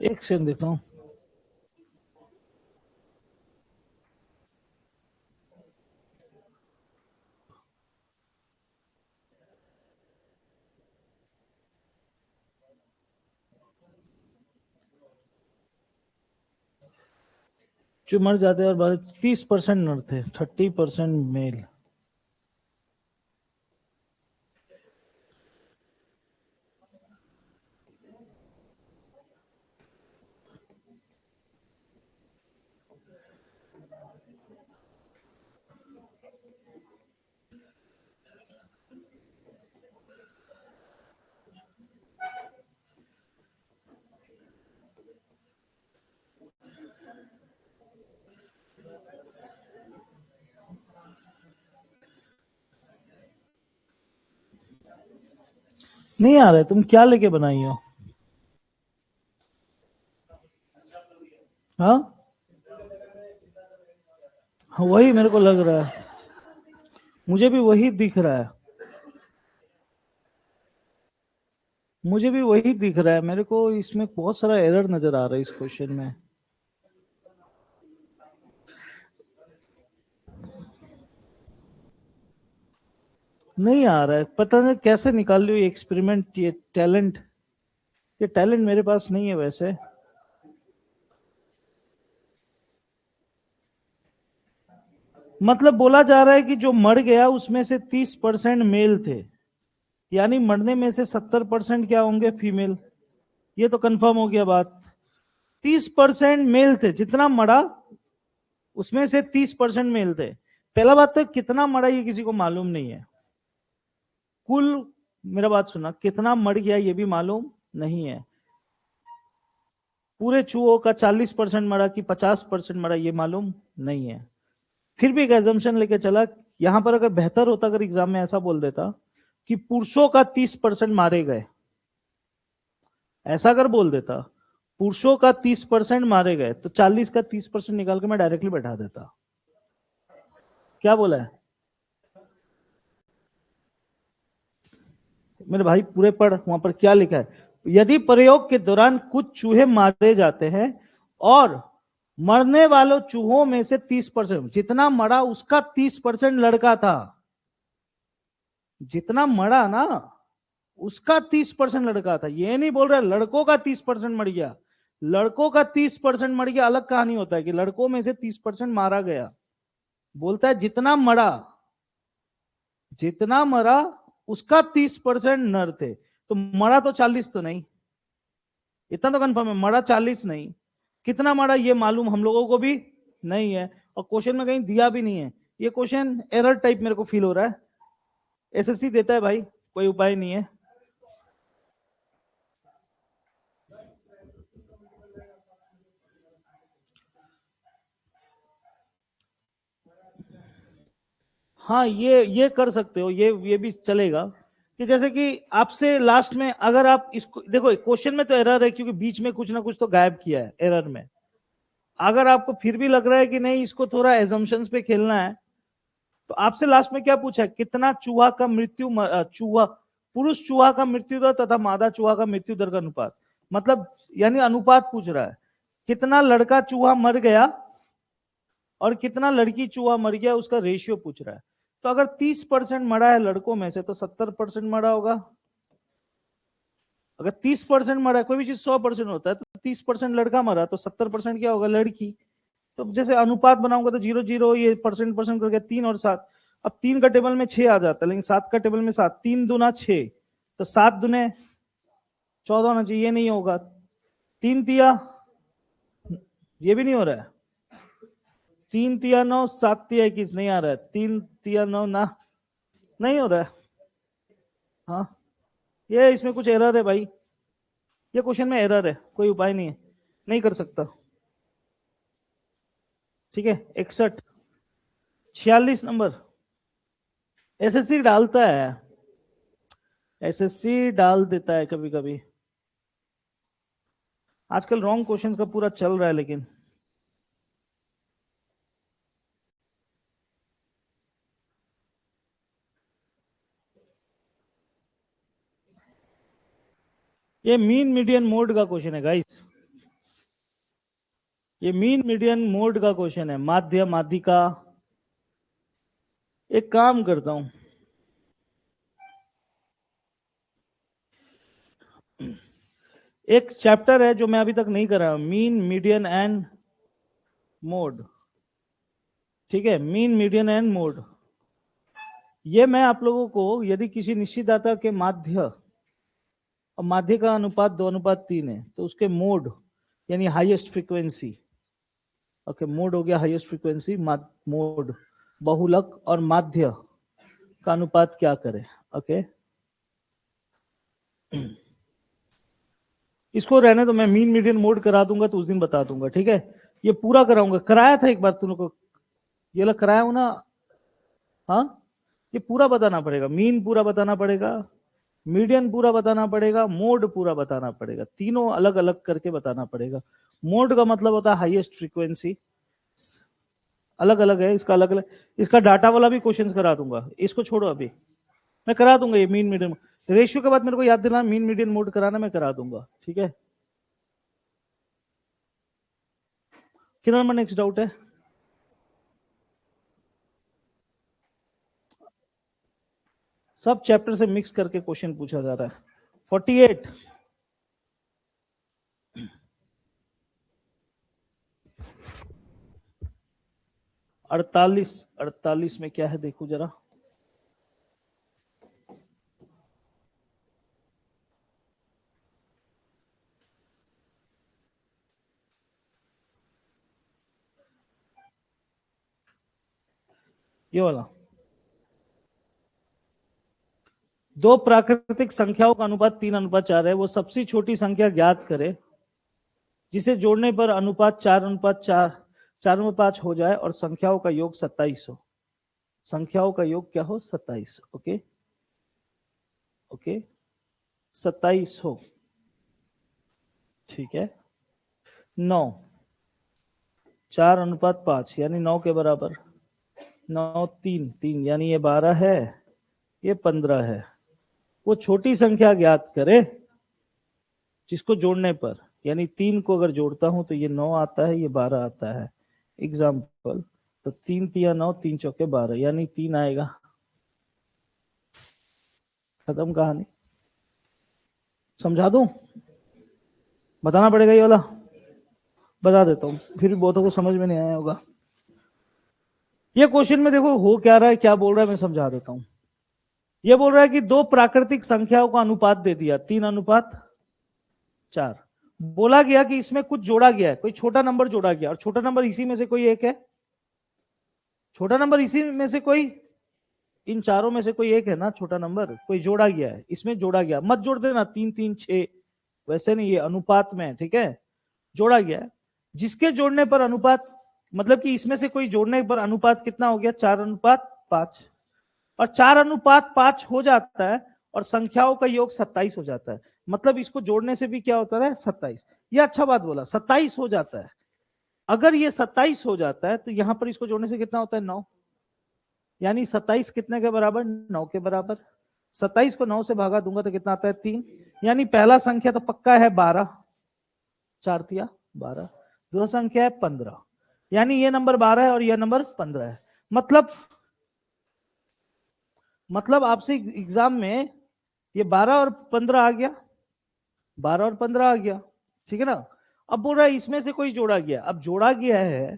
एक सेकंड देखता हूँ। जो मर जाते हैं और 30% नर थे, 30% मेल। नहीं आ रहा है, तुम क्या लेके बनाई हो? हाँ, हाँ, वही मेरे को लग रहा है, मुझे भी वही दिख रहा है, मुझे भी वही दिख रहा है। मेरे को इसमें बहुत सारा एरर नजर आ रहा है इस क्वेश्चन में। नहीं आ रहा है, पता नहीं कैसे निकाल ली एक्सपेरिमेंट, ये टैलेंट, ये टैलेंट मेरे पास नहीं है वैसे। मतलब बोला जा रहा है कि जो मर गया उसमें से 30% मेल थे, यानी मरने में से 70% क्या होंगे? फीमेल। ये तो कंफर्म हो गया बात। 30% मेल थे, जितना मरा उसमें से 30% मेल थे। पहला बात तो कितना मरा ये किसी को मालूम नहीं है। कुल, मेरा बात सुना, कितना मर गया ये भी मालूम नहीं है। पूरे चूहों का 40% मरा कि 50% मरा ये मालूम नहीं है। फिर भी एक एजम्पशन लेके चला, यहां पर अगर बेहतर होता अगर एग्जाम में ऐसा बोल देता कि पुरुषों का 30% मारे गए, ऐसा अगर बोल देता पुरुषों का 30% मारे गए, तो 40 का 30% निकाल के मैं डायरेक्टली बैठा देता। क्या बोला है मेरे भाई? पूरे पढ़, वहां पर क्या लिखा है? यदि प्रयोग के दौरान कुछ चूहे मारे जाते हैं और मरने वालों चूहों में से 30%, जितना मरा उसका 30% लड़का था, जितना मरा ना उसका 30% लड़का था। ये नहीं बोल रहा लड़कों का 30% मर गया, लड़कों का 30% मर गया अलग कहानी होता है कि लड़कों में से 30% मारा गया। बोलता है जितना मरा, जितना मरा उसका 30% नर थे, तो मरा तो 40 तो नहीं, इतना तो कंफर्म है, मरा 40 नहीं। कितना मरा ये मालूम हम लोगों को भी नहीं है, और क्वेश्चन में कहीं दिया भी नहीं है। ये क्वेश्चन एरर टाइप मेरे को फील हो रहा है। एसएससी देता है भाई, कोई उपाय नहीं है। हाँ, ये कर सकते हो, ये भी चलेगा कि जैसे कि आपसे लास्ट में अगर आप इसको देखो, क्वेश्चन में तो एरर है क्योंकि बीच में कुछ ना कुछ तो गायब किया है एरर में। अगर आपको फिर भी लग रहा है कि नहीं इसको थोड़ा एजम्पशंस पे खेलना है, तो आपसे लास्ट में क्या पूछा है, कितना चूहा का मृत्यु चूहा पुरुष चूहा का मृत्यु दर तथा मादा चूहा का मृत्यु दर का अनुपात, मतलब यानी अनुपात पूछ रहा है, कितना लड़का चूहा मर गया और कितना लड़की चूहा मर गया, उसका रेशियो पूछ रहा है। तो अगर 30% मरा है लड़कों में से तो 70% मरा होगा। अगर 30% मरा है, कोई भी चीज 100% होता है, तो 30% लड़का मरा तो 70% क्या होगा, लड़की। तो जैसे अनुपात बनाऊंगा तो 0 0 ये परसेंट परसेंट करके 3 और 7। अब 3 का टेबल में 6 आ जाता है, लेकिन 7 का टेबल में 7, 3 दूना 6, तो 7 दूने 14 होना चाहिए, ये नहीं होगा। 3 तिया, ये भी नहीं हो रहा है। 3 तिया 9, 7 तिया 21, नहीं आ रहा है। 3 तिया 9 ना, नहीं हो रहा है। हाँ, ये इसमें कुछ एरर है भाई, ये क्वेश्चन में एरर है, कोई उपाय नहीं है, नहीं कर सकता। ठीक है, 61, 46 नंबर। एसएससी डालता है, एसएससी डाल देता है कभी कभी, आजकल रॉन्ग क्वेश्चंस का पूरा चल रहा है। लेकिन ये मीन मीडियन मोड का क्वेश्चन है गाइस, ये मीन मीडियन मोड का क्वेश्चन है, माध्य माध्यिका। एक काम करता हूं, एक चैप्टर है जो मैं अभी तक नहीं कर रहा, मीन मीडियन एंड मोड। ठीक है, मीन मीडियन एंड मोड, ये मैं आप लोगों को, यदि किसी निश्चित दाता के माध्य और माध्य का अनुपात 2:3 है, तो उसके मोड यानी हाईएस्ट फ्रीक्वेंसी, ओके, मोड हो गया हाईएस्ट फ्रीक्वेंसी, मोड बहुलक और माध्य का अनुपात क्या करे। ओके, इसको रहने तो मैं मीन मीडियन मोड करा दूंगा, तो उस दिन बता दूंगा। ठीक है, ये पूरा कराऊंगा, कराया था एक बार तुम को, ये लग कराया हूं ना। हाँ, ये पूरा बताना पड़ेगा, मीन पूरा बताना पड़ेगा, मीडियन पूरा बताना पड़ेगा, मोड पूरा बताना पड़ेगा, तीनों अलग अलग करके बताना पड़ेगा। मोड का मतलब होता है हाईएस्ट फ्रीक्वेंसी, अलग अलग है इसका, अलग अलग, इसका डाटा वाला भी क्वेश्चंस करा दूंगा, इसको छोड़ो अभी, मैं करा दूंगा ये मीन मीडियन। रेशियो के बाद मेरे को याद दिलाना, मीन मीडियन मोड कराना, मैं करा दूंगा। ठीक है, कितना नंबर नेक्स्ट डाउट है? सब चैप्टर से मिक्स करके क्वेश्चन पूछा जा रहा है। 48, अड़तालीस में क्या है देखो जरा। ये वाला, दो प्राकृतिक संख्याओं का अनुपात 3:4 है, वो सबसे छोटी संख्या ज्ञात करे जिसे जोड़ने पर अनुपात 4:5 हो जाए और संख्याओं का योग 27 हो। संख्याओं का योग क्या हो? 27। ओके ओके, 27 हो। ठीक है, 9, 4:5 यानी 9 के बराबर, 9 3 3 यानी ये 12 है, ये 15 है। वो छोटी संख्या ज्ञात करे जिसको जोड़ने पर, यानी 3 को अगर जोड़ता हूं तो ये 9 आता है, ये 12 आता है। एग्जाम्पल, तो 3 तिया 9, 3 चौके 12, यानी 3 आएगा। खत्म कहानी। समझा दूं? बताना पड़ेगा ये वाला, बता देता हूं, फिर भी बहुतों को समझ में नहीं आया होगा। ये क्वेश्चन में देखो हो क्या रहा है, क्या बोल रहा है, मैं समझा देता हूं। ये बोल रहा है कि दो प्राकृतिक संख्याओं का अनुपात दे दिया 3:4, बोला गया कि इसमें कुछ जोड़ा गया है, कोई छोटा नंबर जोड़ा गया, और छोटा नंबर इसी में से कोई एक है, छोटा नंबर इसी में से कोई, इन चारों में से कोई एक है ना छोटा नंबर, कोई जोड़ा गया है, इसमें जोड़ा गया, मत जोड़ देना 3 3 6, वैसे नहीं, ये अनुपात में, ठीक है, जोड़ा गया है। जिसके जोड़ने पर अनुपात, मतलब कि इसमें से कोई जोड़ने पर अनुपात कितना हो गया? 4:5, और 4:5 हो जाता है और संख्याओं का योग 27 हो जाता है। मतलब इसको जोड़ने से भी क्या होता है? 27। ये अच्छा बात बोला, 27 हो जाता है। अगर ये 27 हो जाता है तो यहां पर इसको जोड़ने से कितना होता है? 9। यानी 27 कितने के बराबर, 9 के बराबर। 27 को 9 से भागा दूंगा तो कितना आता है, 3। यानी पहला संख्या तो पक्का है 12, 4 तिया 12। दूसरा संख्या है 15, यानी ये नंबर 12 है और ये नंबर 15 है। मतलब आपसे एग्जाम में ये 12 और 15 आ गया, 12 और 15 आ गया, ठीक है ना। अब बोल रहा है इसमें से कोई जोड़ा गया, अब जोड़ा गया है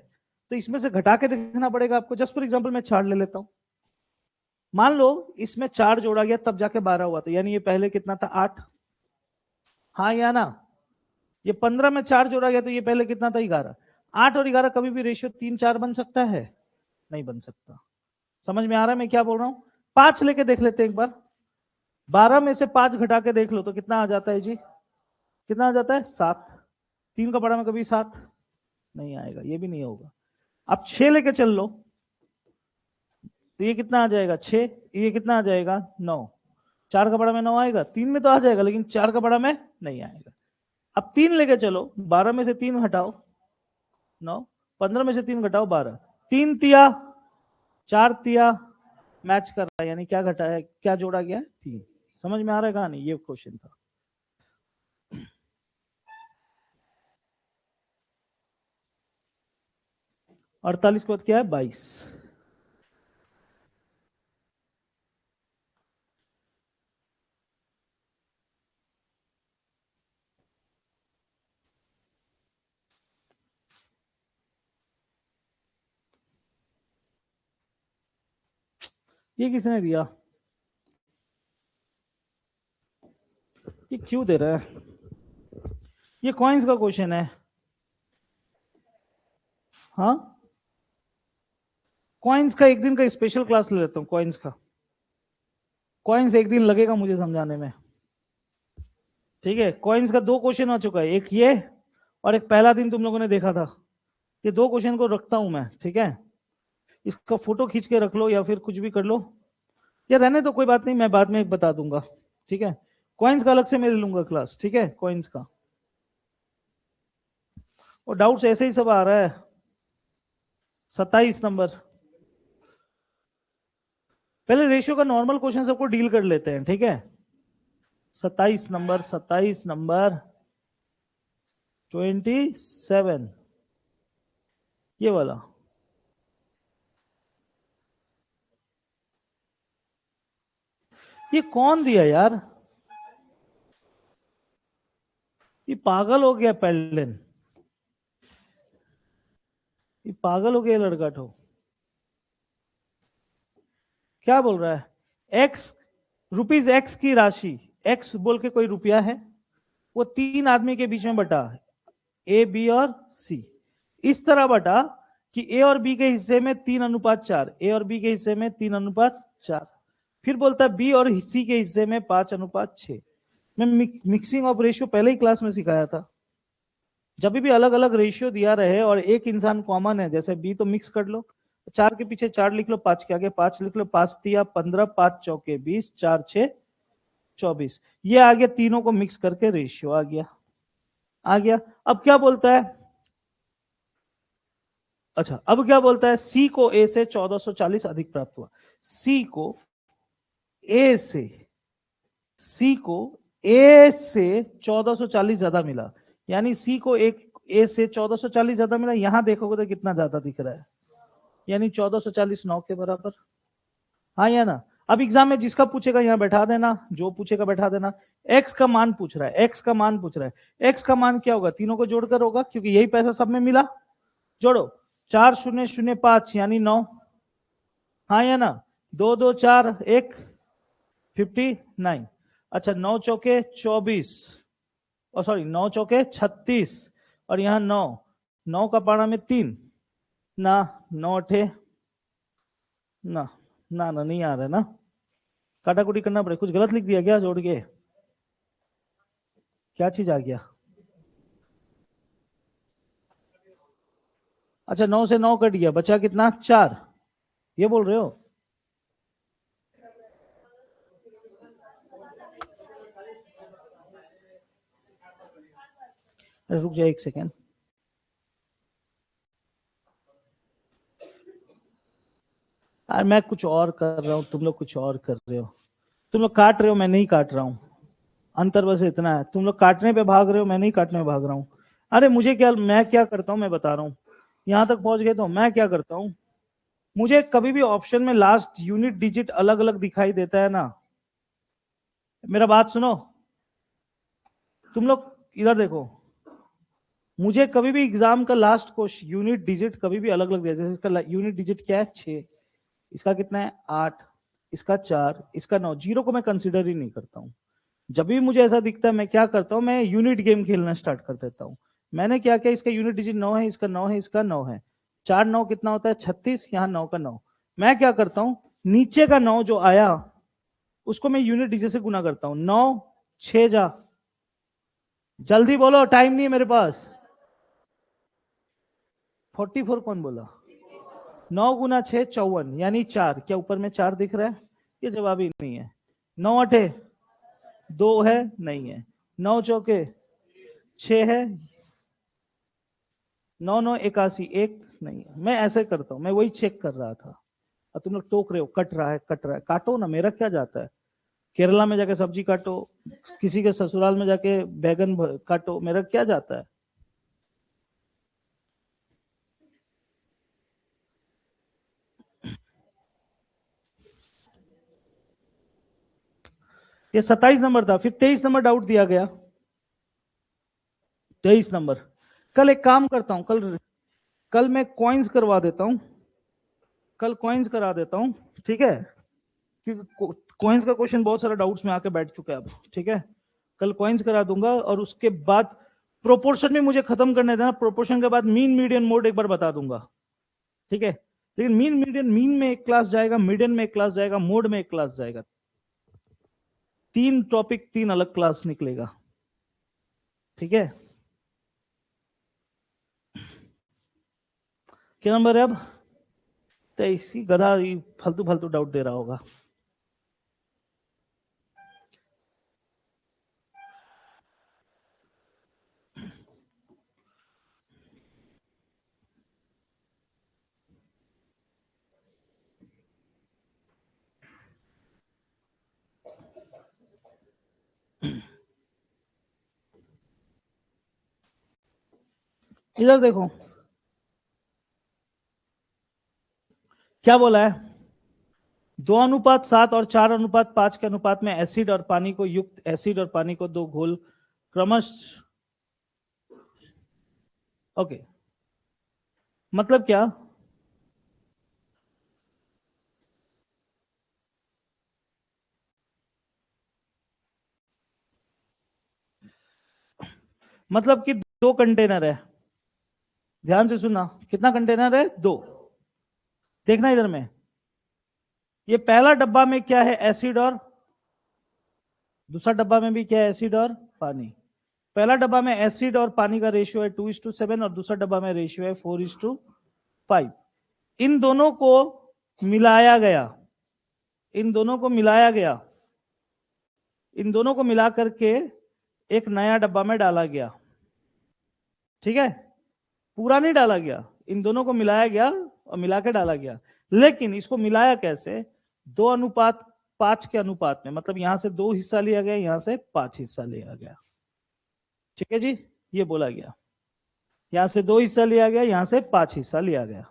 तो इसमें से घटा के देखना पड़ेगा आपको। जस्ट फॉर एग्जांपल मैं 4 ले लेता हूं, मान लो इसमें 4 जोड़ा गया तब जाके 12 हुआ, तो यानी ये पहले कितना था, 8। हाँ या ना, ये 15 में 4 जोड़ा गया तो ये पहले कितना था, 11। 8 और 11 कभी भी रेशियो 3-4 बन सकता है, नहीं बन सकता। समझ में आ रहा है मैं क्या बोल रहा हूं। 5 लेके देख लेते हैं एक बार, 12 में से 5 घटा के देख लो तो कितना आ जाता है जी, कितना आ जाता है, 7। 3 का बड़ा में कभी 7 नहीं आएगा, ये भी नहीं होगा। अब 6 लेके चल लो तो ये कितना आ जाएगा, 6। ये कितना आ जाएगा, 9। 4 का बड़ा में 9 आएगा, 3 में तो आ जाएगा लेकिन 4 का बड़ा में नहीं आएगा। अब 3 लेके चलो, 12 में से 3 हटाओ 9, 15 में से 3 घटाओ 12, 3 तिया 4 तिया मैच कर रहा है, यानी क्या घटा है, क्या जोड़ा गया है, 3। समझ में आ रहा है कहानी, ये क्वेश्चन था। और 48 के बाद क्या है, 22। ये किसने दिया, ये क्यों दे रहा है, ये कॉइन्स का क्वेश्चन है। हाँ, कॉइन्स का एक दिन का स्पेशल क्लास ले लेता हूँ, कॉइन्स का। कॉइन्स एक दिन लगेगा मुझे समझाने में, ठीक है। कॉइन्स का 2 क्वेश्चन हो चुका है, एक ये और एक पहला दिन तुम लोगों ने देखा था। ये 2 क्वेश्चन को रखता हूं मैं, ठीक है। इसका फोटो खींच के रख लो या फिर कुछ भी कर लो, या रहने तो कोई बात नहीं, मैं बाद में एक बता दूंगा, ठीक है। कॉइन्स का अलग से मैं ले लूंगा क्लास, ठीक है, कॉइन्स का। और डाउट्स ऐसे ही सब आ रहा है। 27 नंबर, पहले रेशियो का नॉर्मल क्वेश्चन सबको डील कर लेते हैं, ठीक है। 27 नंबर, 27 नंबर 27, ये वाला। ये कौन दिया यार, ये पागल हो गया पेल्डन, ये पागल हो गया लड़का ठो। क्या बोल रहा है, एक्स, रुपीज एक्स की राशि, एक्स बोल के कोई रुपया है, वो 3 आदमी के बीच में बटा, ए बी और सी, इस तरह बटा कि ए और बी के हिस्से में 3:4, ए और बी के हिस्से में 3:4। फिर बोलता है बी और सी के हिस्से में 5:6। मैं मिक्सिंग ऑफ रेशियो पहले ही क्लास में सिखाया था। जब भी अलग अलग रेशियो दिया रहे और एक इंसान कॉमन है, जैसे बी, तो मिक्स कर लो। 4 के पीछे 4 लिख लो, 5 के आगे 5 लिख लो, 5 तिया 15, 5 चौके 20, 4 6 24। ये आ गया, तीनों को मिक्स करके रेशियो आ गया, आ गया। अब क्या बोलता है, अच्छा अब क्या बोलता है, सी को ए से 1440 अधिक प्राप्त हुआ। सी को ए से, सी को ए से 1440 ज्यादा मिला, यानी सी को एक ए से 1440 ज्यादा मिला। यहां देखोगे तो कितना ज्यादा दिख रहा है, यानी 1440 9 के बराबर। हाँ या ना। अब एग्जाम में जिसका पूछेगा यहां बैठा देना, जो पूछेगा बैठा देना। एक्स का मान पूछ रहा है, एक्स का मान पूछ रहा है, एक्स का मान क्या होगा, तीनों को जोड़कर होगा क्योंकि यही पैसा सब में मिला। जोड़ो, 4005 यानी 9। हाँ या ना, 2 2 4 1 59। अच्छा, 9 चौके 24, और सॉरी 9 चौके 36, और यहां 9, 9 का पारा में 3 ना, 9 अठे ना, ना ना नहीं आ रहा है ना, काटाकुटी करना पड़े। कुछ गलत लिख दिया क्या जोड़ के, क्या चीज आ गया। अच्छा, 9 से 9 कट गया, बचा कितना, 4, ये बोल रहे हो। अरे रुक जाए 1 सेकेंड, मैं कुछ और कर रहा हूँ, तुम लोग कुछ और कर रहे हो। तुम लोग काट रहे हो, मैं नहीं काट रहा हूँ। अंतर बस इतना है, तुम लोग काटने पे भाग रहे हो, मैं नहीं काटने पे भाग रहा हूँ। अरे मुझे क्या, मैं क्या करता हूँ मैं बता रहा हूँ। यहां तक पहुंच गए तो मैं क्या करता हूँ, मुझे कभी भी ऑप्शन में लास्ट यूनिट डिजिट अलग अलग दिखाई देता है ना, मेरा बात सुनो, तुम लोग इधर देखो, मुझे कभी भी एग्जाम का लास्ट क्वेश्चन यूनिट डिजिट कभी भी अलग अलग दिया, जैसे इसका यूनिट डिजिट क्या है 6, इसका कितना है 8, इसका 4, इसका 9, जीरो को मैं कंसिडर ही नहीं करता हूं। जब भी मुझे ऐसा दिखता है मैं क्या करता हूं, मैं यूनिट गेम खेलना स्टार्ट कर देता हूं। मैंने क्या किया, इसका यूनिट डिजिट 9 है, इसका 9 है, इसका 9 है, 4 9 कितना होता है 36, यहाँ 9 का 9। मैं क्या करता हूं, नीचे का 9 जो आया उसको मैं यूनिट डिजिट से गुना करता हूं। 9 6 जा, जल्दी बोलो टाइम नहीं है मेरे पास। 44 कौन बोला? 9 गुना 6 54, यानी 4, क्या ऊपर में 4 दिख रहा है? ये जवाब ही नहीं है। 9 अठे 2 है, नहीं है। 9 चौके 6 है, 9 9 81, एक नहीं है। मैं ऐसे करता हूं, मैं वही चेक कर रहा था। और तुम लोग टोक रहे हो, कट रहा है कट रहा है, काटो ना, मेरा क्या जाता है। केरला में जाके सब्जी काटो, किसी के ससुराल में जाके बैगन काटो, मेरा क्या जाता है। ये 27 नंबर था, फिर 23 नंबर डाउट दिया गया। 23 नंबर, कल एक काम करता हूं, कल कल मैं कॉइन्स करवा देता हूं, कल कॉइन्स करा देता हूं, ठीक है, क्योंकि कॉइन्स का क्वेश्चन बहुत सारा डाउट्स में आके बैठ चुका है अब, ठीक है। कल कॉइन्स करा दूंगा और उसके बाद प्रोपोर्शन में मुझे खत्म करने देना, प्रोपोर्शन के बाद मीन मीडियन मोड एक बार बता दूंगा, ठीक है। लेकिन मीन मीडियन, मीन में एक क्लास जाएगा, मीडियन में एक क्लास जाएगा, मोड में एक क्लास जाएगा, 3 टॉपिक 3 अलग क्लास निकलेगा, ठीक है। क्या नंबर है अब? 23। गधा फालतू फालतू डाउट दे रहा होगा। इधर देखो क्या बोला है, 2:7 और 4:5 के अनुपात में एसिड और पानी को युक्त, एसिड और पानी को दो घोल क्रमश, ओके, मतलब क्या, मतलब कि 2 कंटेनर है, ध्यान से सुनना, कितना कंटेनर है 2, देखना इधर में, ये पहला डब्बा में क्या है एसिड और, दूसरा डब्बा में भी क्या है एसिड और पानी। पहला डब्बा में एसिड और पानी का रेशियो है 2:7 और दूसरा डब्बा में रेशियो है 4:5। इन दोनों को मिलाया गया, इन दोनों को मिलाया गया, इन दोनों को मिला करके एक नया डब्बा में डाला गया, ठीक है। पूरा नहीं डाला गया, इन दोनों को मिलाया गया और मिला के डाला गया। लेकिन इसको मिलाया कैसे, 2:5 के अनुपात में, मतलब यहां से 2 हिस्सा लिया गया, यहां से 5 हिस्सा लिया गया, ठीक है जी, ये बोला गया। यहां से 2 हिस्सा लिया गया, यहां से 5 हिस्सा लिया गया,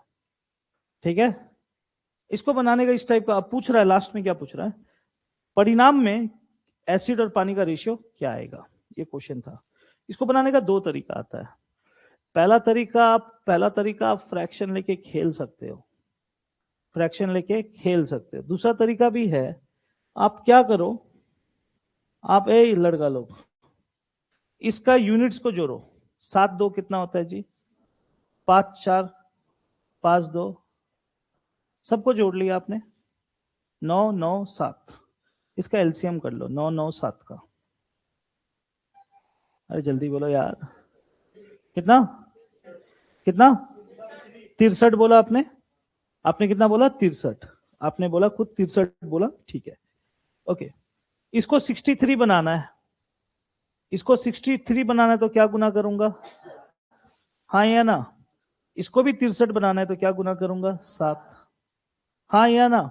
ठीक है। इसको बनाने का इस टाइप का, अब पूछ रहा है लास्ट में क्या पूछ रहा है, परिणाम में एसिड और पानी का रेशियो क्या आएगा, ये क्वेश्चन था। इसको बनाने का 2 तरीका आता है। पहला तरीका आप फ्रैक्शन लेके खेल सकते हो, फ्रैक्शन लेके खेल सकते हो। दूसरा तरीका भी है, आप क्या करो, आप लड़का लोग इसका यूनिट्स को जोड़ो, 7 2 कितना होता है जी, 5 4 5 2, सबको जोड़ लिया आपने, 9 9 7, इसका एलसीएम कर लो 9 9 7 का। अरे जल्दी बोलो यार, कितना कितना, 63 बोला आपने, आपने कितना बोला 63, आपने बोला खुद 63 बोला, ठीक है, ओके। इसको 63 बनाना है, इसको 63 बनाना है तो क्या गुना करूंगा, हाँ या ना, इसको भी 63 बनाना है तो क्या गुना करूंगा 7, हाँ या ना?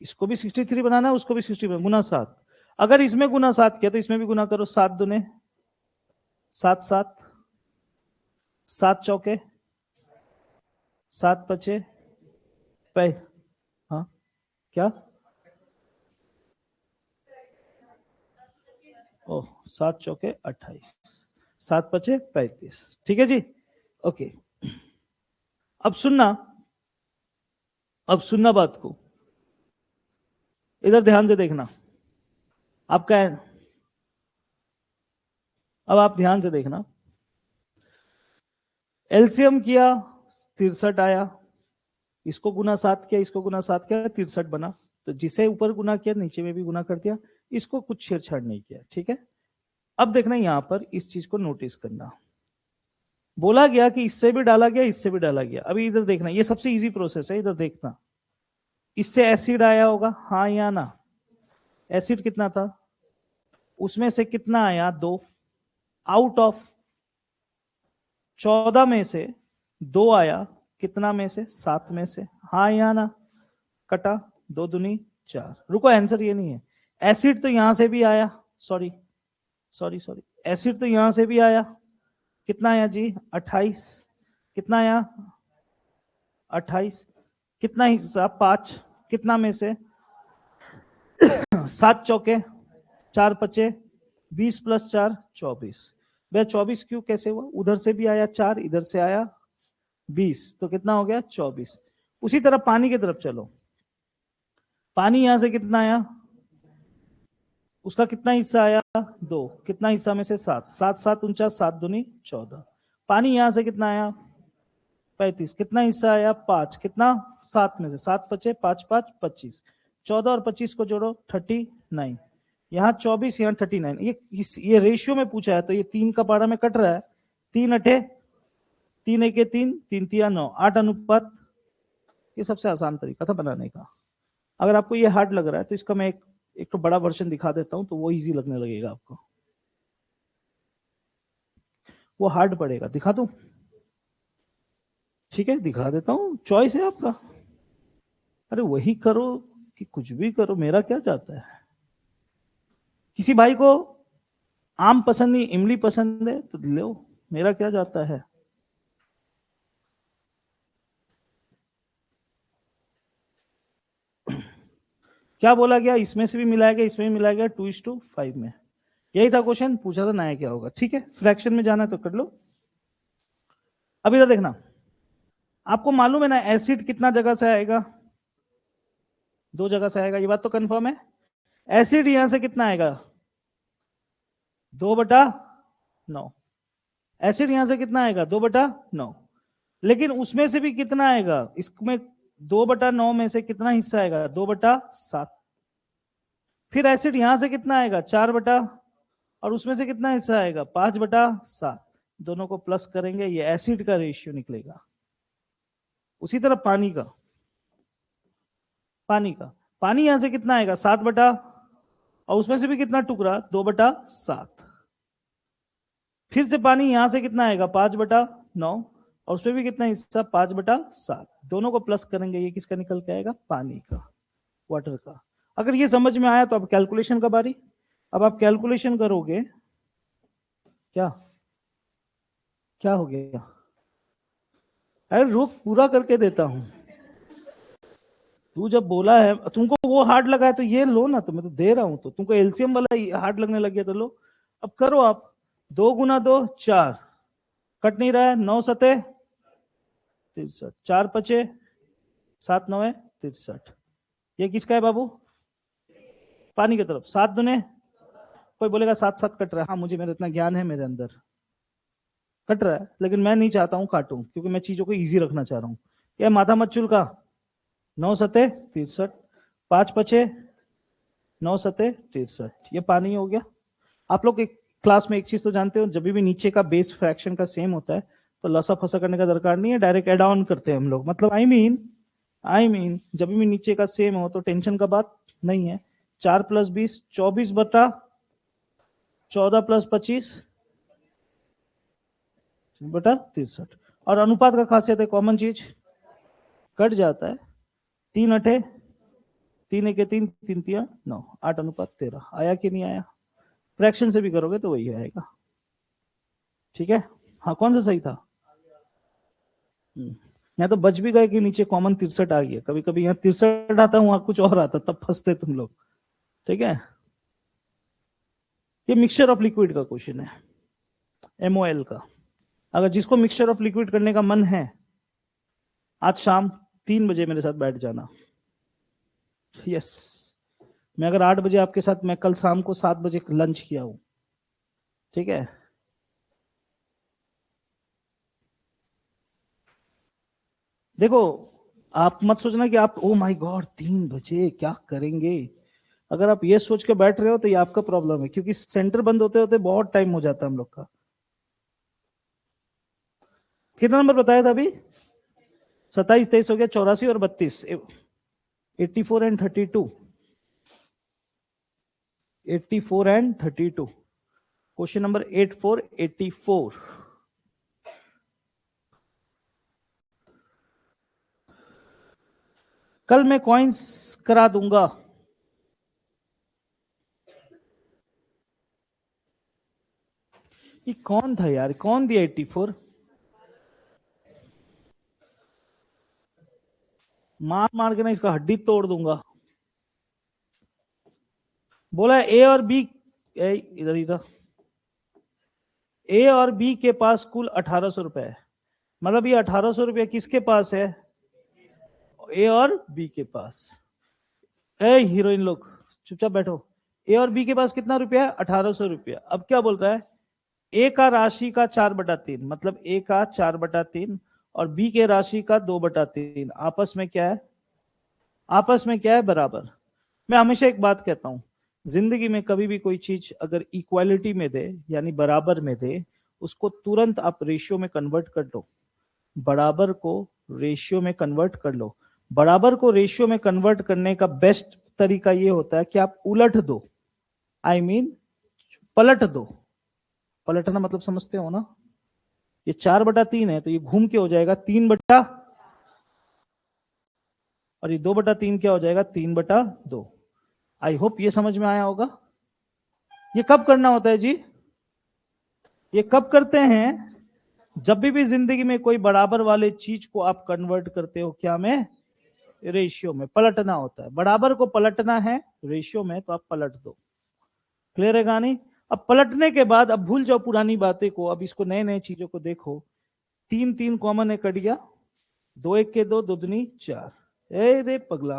इसको भी 63 बनाना है, उसको भी 60 गुना 7। अगर इसमें गुना 7 किया तो इसमें भी गुना करो। 7 दूने 7, 7 7 चौके 7 पचे हाँ क्या? ओह 7 चौके 28, 7 पचे 35। ठीक है जी, ओके। अब सुनना, अब सुनना बात को, इधर ध्यान से देखना। आपका अब आप ध्यान से देखना। एलसीएम किया 63 आया, इसको गुना 7 किया, इसको गुना 7 किया, 63 बना। तो जिसे ऊपर गुना किया नीचे में भी गुना कर दिया, इसको कुछ छेड़छाड़ नहीं किया। ठीक है, अब देखना यहां पर इस चीज को नोटिस करना। बोला गया कि इससे भी डाला गया, इससे भी डाला गया। अभी इधर देखना, ये सबसे इजी प्रोसेस है, इधर देखना। इससे एसिड आया होगा, हाँ या ना? एसिड कितना था, उसमें से कितना आया? 2। आउट ऑफ 14 में से 2 आया, कितना में से? 7 में से, हाँ या ना? कटा, 2 दूनी 4। रुको, आंसर ये नहीं है। एसिड तो यहां से भी आया, सॉरी सॉरी सॉरी, एसिड तो यहां से भी आया। कितना आया जी? 28। कितना आया? 28। कितना हिस्सा? 5। कितना में से? 7 चौके 4 पचे 20 प्लस 4 24। भैया 24 क्यों, कैसे हुआ? उधर से भी आया 4, इधर से आया 20, तो कितना हो गया? 24। उसी तरह पानी की तरफ चलो। पानी यहां से कितना आया? उसका कितना हिस्सा आया? 2। कितना हिस्सा में से? 7। 7 7 49, 7 दूनी 14। पानी यहां से कितना आया? 35। कितना हिस्सा आया? 5। कितना? 7 में से 7 पचे 5 5 25। 14 और 25 को जोड़ो 39। यहाँ 24, यहाँ 39। ये रेशियो में पूछा है, तो ये 3 का पारा में कट रहा है। 3 अठे 3 एके 3, 3 तिया 9, 8 अनुपात। ये सबसे आसान तरीका था बनाने का। अगर आपको ये हार्ड लग रहा है तो इसका मैं एक तो बड़ा वर्जन दिखा देता हूं, तो वो इजी लगने लगेगा आपको। वो हार्ड पड़ेगा, दिखा दूं? ठीक है, दिखा देता हूं, चॉइस है आपका। अरे वही करो कि कुछ भी करो, मेरा क्या जाता है। किसी भाई को आम पसंद नहीं, इमली पसंद है तो लो, मेरा क्या जाता है। क्या बोला गया? इसमें से भी मिलाया गया, इसमें भी मिलाया गया, 2:5 में। यही था क्वेश्चन, पूछा था नया क्या होगा। ठीक है, फ्रैक्शन में जाना है तो कर लो। अब इधर देखना, आपको मालूम है ना एसिड कितना जगह से आएगा? 2 जगह से आएगा, ये बात तो कंफर्म है। एसिड यहां से कितना आएगा? 2/9। एसिड यहां से कितना आएगा? 2/9। लेकिन उसमें से भी कितना आएगा? इसमें 2/9 में से कितना हिस्सा आएगा? 2/7। फिर एसिड यहां से कितना आएगा? 4 और उसमें से कितना हिस्सा आएगा? 5/7। दोनों को प्लस करेंगे, ये एसिड का रेशियो निकलेगा। उसी तरह पानी का, पानी यहां से कितना आएगा? 7 और उसमें से भी कितना टुकड़ा? 2/7। फिर से पानी यहां से कितना आएगा? 5/9 और उसमें भी कितना हिस्सा? 5/7। दोनों को प्लस करेंगे, ये किसका निकल के आएगा? पानी का, वाटर का। अगर ये समझ में आया तो अब कैलकुलेशन का बारी। अब आप कैलकुलेशन करोगे। क्या क्या हो गया? अरे रुक, पूरा करके देता हूं। तू जब बोला है, तुमको वो हार्ड लगा है तो ये लो ना, तो मैं तो दे रहा हूं। तो तुमको एलसीएम वाला हार्ड लगने लग गया तो लो। अब करो आप। 2 गुना 2 4, कट नहीं रहा है। 9 सते 63, 4 पचे 7 9 63। ये किसका है बाबू? पानी की तरफ। 7 दुने, कोई बोलेगा 7 7 कट रहा है। हाँ, मुझे, मेरा इतना ज्ञान है मेरे अंदर, कट रहा है, लेकिन मैं नहीं चाहता हूं काटूं, क्योंकि मैं चीजों को इजी रखना चाह रहा हूं। यह माथा मत चुलका। 9 सते 63, 5 पचे 9 सते 63। ये पानी हो गया। आप लोग एक क्लास में एक चीज तो जानते हो, जब भी नीचे का बेस फ्रैक्शन का सेम होता है तो लसा फसा करने का दरकार नहीं है, डायरेक्ट एड ऑन करते हैं हम लोग। मतलब आई मीन जब भी नीचे का सेम हो तो टेंशन का बात नहीं है। 4 + 20 24/14 + 25/63। और अनुपात का खासियत है, कॉमन चीज कट जाता है तीन अठे 3 1 3 3 3 9 8:13 आया कि नहीं आया? फ्रैक्शन से भी करोगे तो वही आएगा। ठीक है, हाँ कौन सा सही था? यहाँ तो बच भी गए कि नीचे कॉमन 63 आ गया। कभी कभी यहाँ 63 आता है, वहां कुछ और आता, तब फंसते तुम लोग। ठीक है, ये मिक्सचर ऑफ लिक्विड का क्वेश्चन है, MOL का। अगर जिसको मिक्सचर ऑफ लिक्विड करने का मन है, आज शाम 3 बजे मेरे साथ बैठ जाना। यस, मैं अगर 8 बजे आपके साथ, मैं कल शाम को 7 बजे लंच किया हूं। ठीक है, देखो आप मत सोचना कि आप ओ माय गॉड 3 बजे क्या करेंगे। अगर आप ये सोच के बैठ रहे हो तो ये आपका प्रॉब्लम है, क्योंकि सेंटर बंद होते होते बहुत टाइम हो जाता है हम लोग का। कितना नंबर बताया था अभी? 27 23 हो गया, 84 और 32, 84 एंड 32, 84 एंड 32। Question number 84 84। कल मैं कॉइंस करा दूंगा। ये कौन था यार, कौन दिया 84? मार मार के ना इसका हड्डी तोड़ दूंगा। बोला ए और बी, इधर ही था। ए और बी के पास कुल 1800 रुपए है। मतलब ये 1800 रुपये किसके पास है? ए और बी के पास। ए हीरोइन लोग चुपचाप बैठो। ए और बी के पास कितना रुपया है? 1800 रुपया। अब क्या बोलता है? ए का राशि का 4/3, मतलब ए का 4/3 और बी के राशि का 2/3 आपस में क्या है? आपस में क्या है? बराबर। मैं हमेशा एक बात कहता हूं, जिंदगी में कभी भी कोई चीज अगर इक्वालिटी में दे, यानी बराबर में दे, उसको तुरंत आप रेशियो में कन्वर्ट कर दो। बराबर को रेशियो में कन्वर्ट कर लो। बराबर को रेशियो में कन्वर्ट करने का बेस्ट तरीका ये होता है कि आप उलट दो। आई मीन पलट दो। पलटना मतलब समझते हो ना? ये 4/3 है तो ये घूम के हो जाएगा 3 और ये 2/3 क्या हो जाएगा? 3/2। आई होप ये समझ में आया होगा। ये कब करना होता है जी? ये कब करते हैं? जब भी जिंदगी में कोई बराबर वाले चीज को आप कन्वर्ट करते हो, क्या में? रेशियो में। पलटना होता है, बराबर को पलटना है रेशियो में, तो आप पलट दो। क्लियर है कहानी? अब पलटने के बाद अब भूल जाओ पुरानी बातें को, अब इसको नए नए चीजों को देखो। 3 3 कॉमन है, कट गया। 2 1 के 2, 2 दूनी 4। ए रे पगला,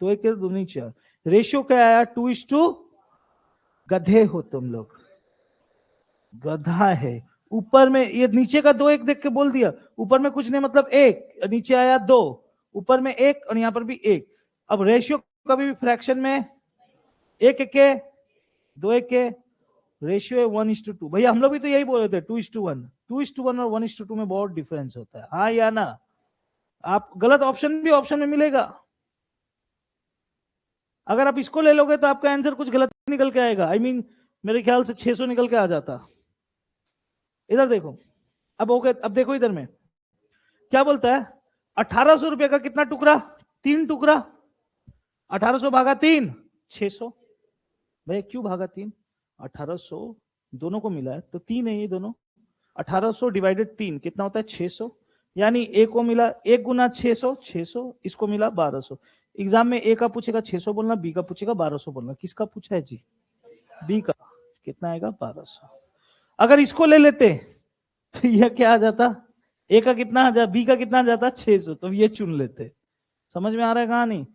2 1 के 2, 2 दूनी 4। रेशियो क्या आया? 2:। गधे हो तुम लोग, गधा है। ऊपर में ये नीचे का 2 1 देख के बोल दिया, ऊपर में कुछ नहीं, मतलब 1, नीचे आया 2, ऊपर में 1 और यहां पर भी 1। अब रेशियो कभी भी फ्रैक्शन में 1 1 के 2 1 के, रेशियो है 1:2। भैया हम लोग भी तो यही बोल रहे थे 2:1। 2:1 और 1:2 में बहुत डिफरेंस होता है, हाँ या ना? आप गलत ऑप्शन भी ऑप्शन में मिलेगा। अगर आप इसको ले लोगे तो आपका आंसर कुछ गलत निकल के आएगा। आई मीन मेरे ख्याल से 600 निकल के आ जाता। इधर देखो, अब ओके, अब देखो इधर में क्या बोलता है? 1800 रुपए का कितना टुकड़ा? 3 टुकड़ा। 1800 भागा 3, 600। भैया क्यों भागा 3? 1800 दोनों को मिला है तो 3 है ये दोनों। 1800 डिवाइडेड 3 कितना होता है? 600। यानी ए को मिला 1 गुना 600, 600, इसको मिला 1200। एग्जाम में ए का पूछेगा 600 बोलना, बी का पूछेगा 1200 बोलना। किसका पूछा है जी? बी का। कितना आएगा? 1200। अगर इसको ले लेते तो यह क्या आ जाता? ए का कितना आ जाता? बी का कितना आ जाता? 600। तो ये चुन लेते। समझ में आ रहा है कहानी?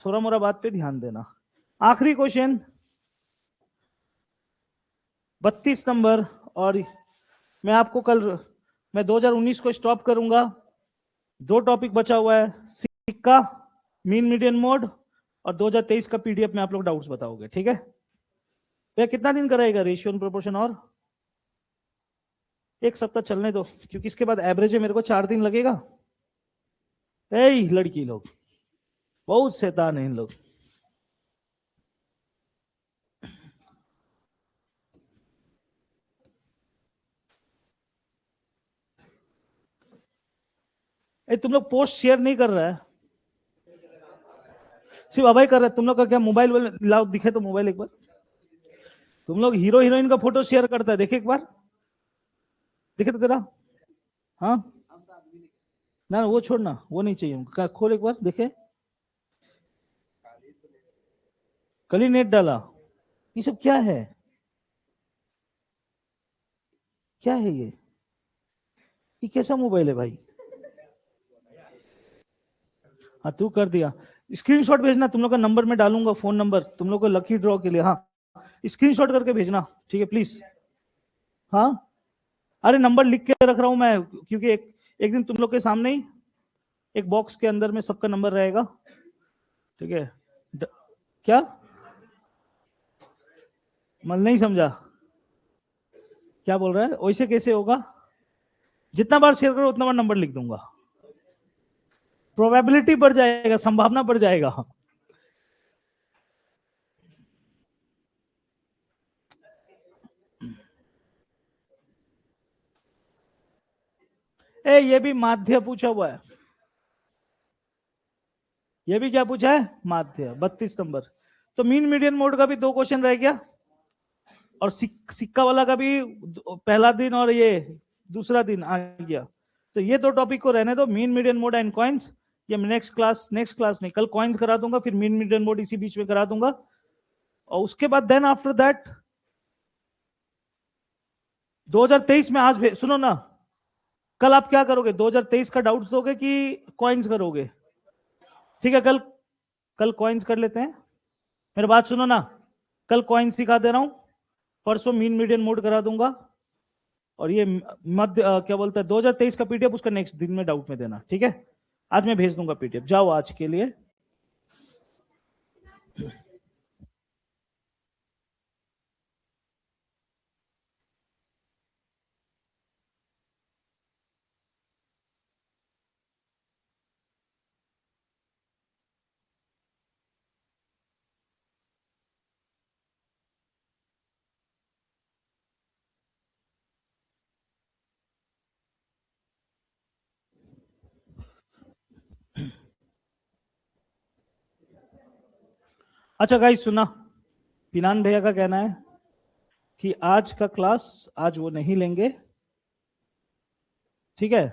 थोड़ा मोरा बात पे ध्यान देना। आखिरी क्वेश्चन 32 नंबर। और मैं आपको कल, मैं 2019 को स्टॉप करूंगा। 2 टॉपिक बचा हुआ है, सिक्का, मीन मीडियन मोड, और 2023 का पीडीएफ में आप लोग डाउट्स बताओगे। ठीक है भैया? कितना दिन कराएगा रेशियो एंड प्रोपोर्शन? और 1 सप्ताह चलने दो, क्योंकि इसके बाद एवरेज में मेरे को 4 दिन लगेगा। ए लड़की लोग बहुत शैतान है इन लोग। तुम लोग पोस्ट शेयर नहीं कर रहा है। सिर्फ अभय कर रहे तुम लोग का क्या मोबाइल लाओ दिखे तो मोबाइल एक बार। तुम लोग हीरो हीरोइन का फोटो शेयर करता है देखे एक बार देखे तो तेरा। हाँ ना वो छोड़ना वो नहीं चाहिए खोल एक बार देखे। कल ही नेट डाला ये सब क्या है क्या है ये कैसा मोबाइल है भाई। हाँ तू कर दिया स्क्रीनशॉट भेजना तुम लोग का नंबर में डालूंगा फोन नंबर तुम लोग को लकी ड्रॉ के लिए। हाँ स्क्रीनशॉट करके भेजना ठीक है प्लीज। हाँ अरे नंबर लिख के रख रहा हूं मैं क्योंकि एक दिन तुम लोग के सामने ही एक बॉक्स के अंदर में सबका नंबर रहेगा ठीक है। क्या मैं नहीं समझा क्या बोल रहा है वैसे कैसे होगा जितना बार शेयर करो उतना बार नंबर लिख दूंगा प्रोबेबिलिटी बढ़ जाएगा संभावना बढ़ जाएगा। ये भी माध्य पूछा हुआ है ये भी क्या पूछा है माध्य 32 नंबर। तो मीन मीडियन मोड का भी 2 क्वेश्चन रह गया और सिक्का वाला का भी पहला दिन और ये दूसरा दिन आ गया। तो ये 2 टॉपिक को रहने दो mean median mode and coins. ये नेक्स्ट क्लास नहीं कल कॉइन्स करा दूंगा फिर मीन मीडियन मोड इसी बीच में करा दूंगा और उसके बाद देन आफ्टर दैट 2023 में आज सुनो ना कल आप क्या करोगे 2023 का डाउट्स दोगे कि कॉइन्स करोगे। ठीक है कल कल कॉइन्स कर लेते हैं मेरी बात सुनो ना कल कॉइन्स सिखा दे रहा हूं परसों मीन मीडियन मोड करा दूंगा और ये मध्य क्या बोलता है 2023 का पीडीएफ उसका नेक्स्ट दिन में डाउट में देना ठीक है। आज मैं भेज दूंगा पीडीएफ जाओ आज के लिए। अच्छा गाइस सुना पिनान भैया का कहना है कि आज का क्लास आज वो नहीं लेंगे ठीक है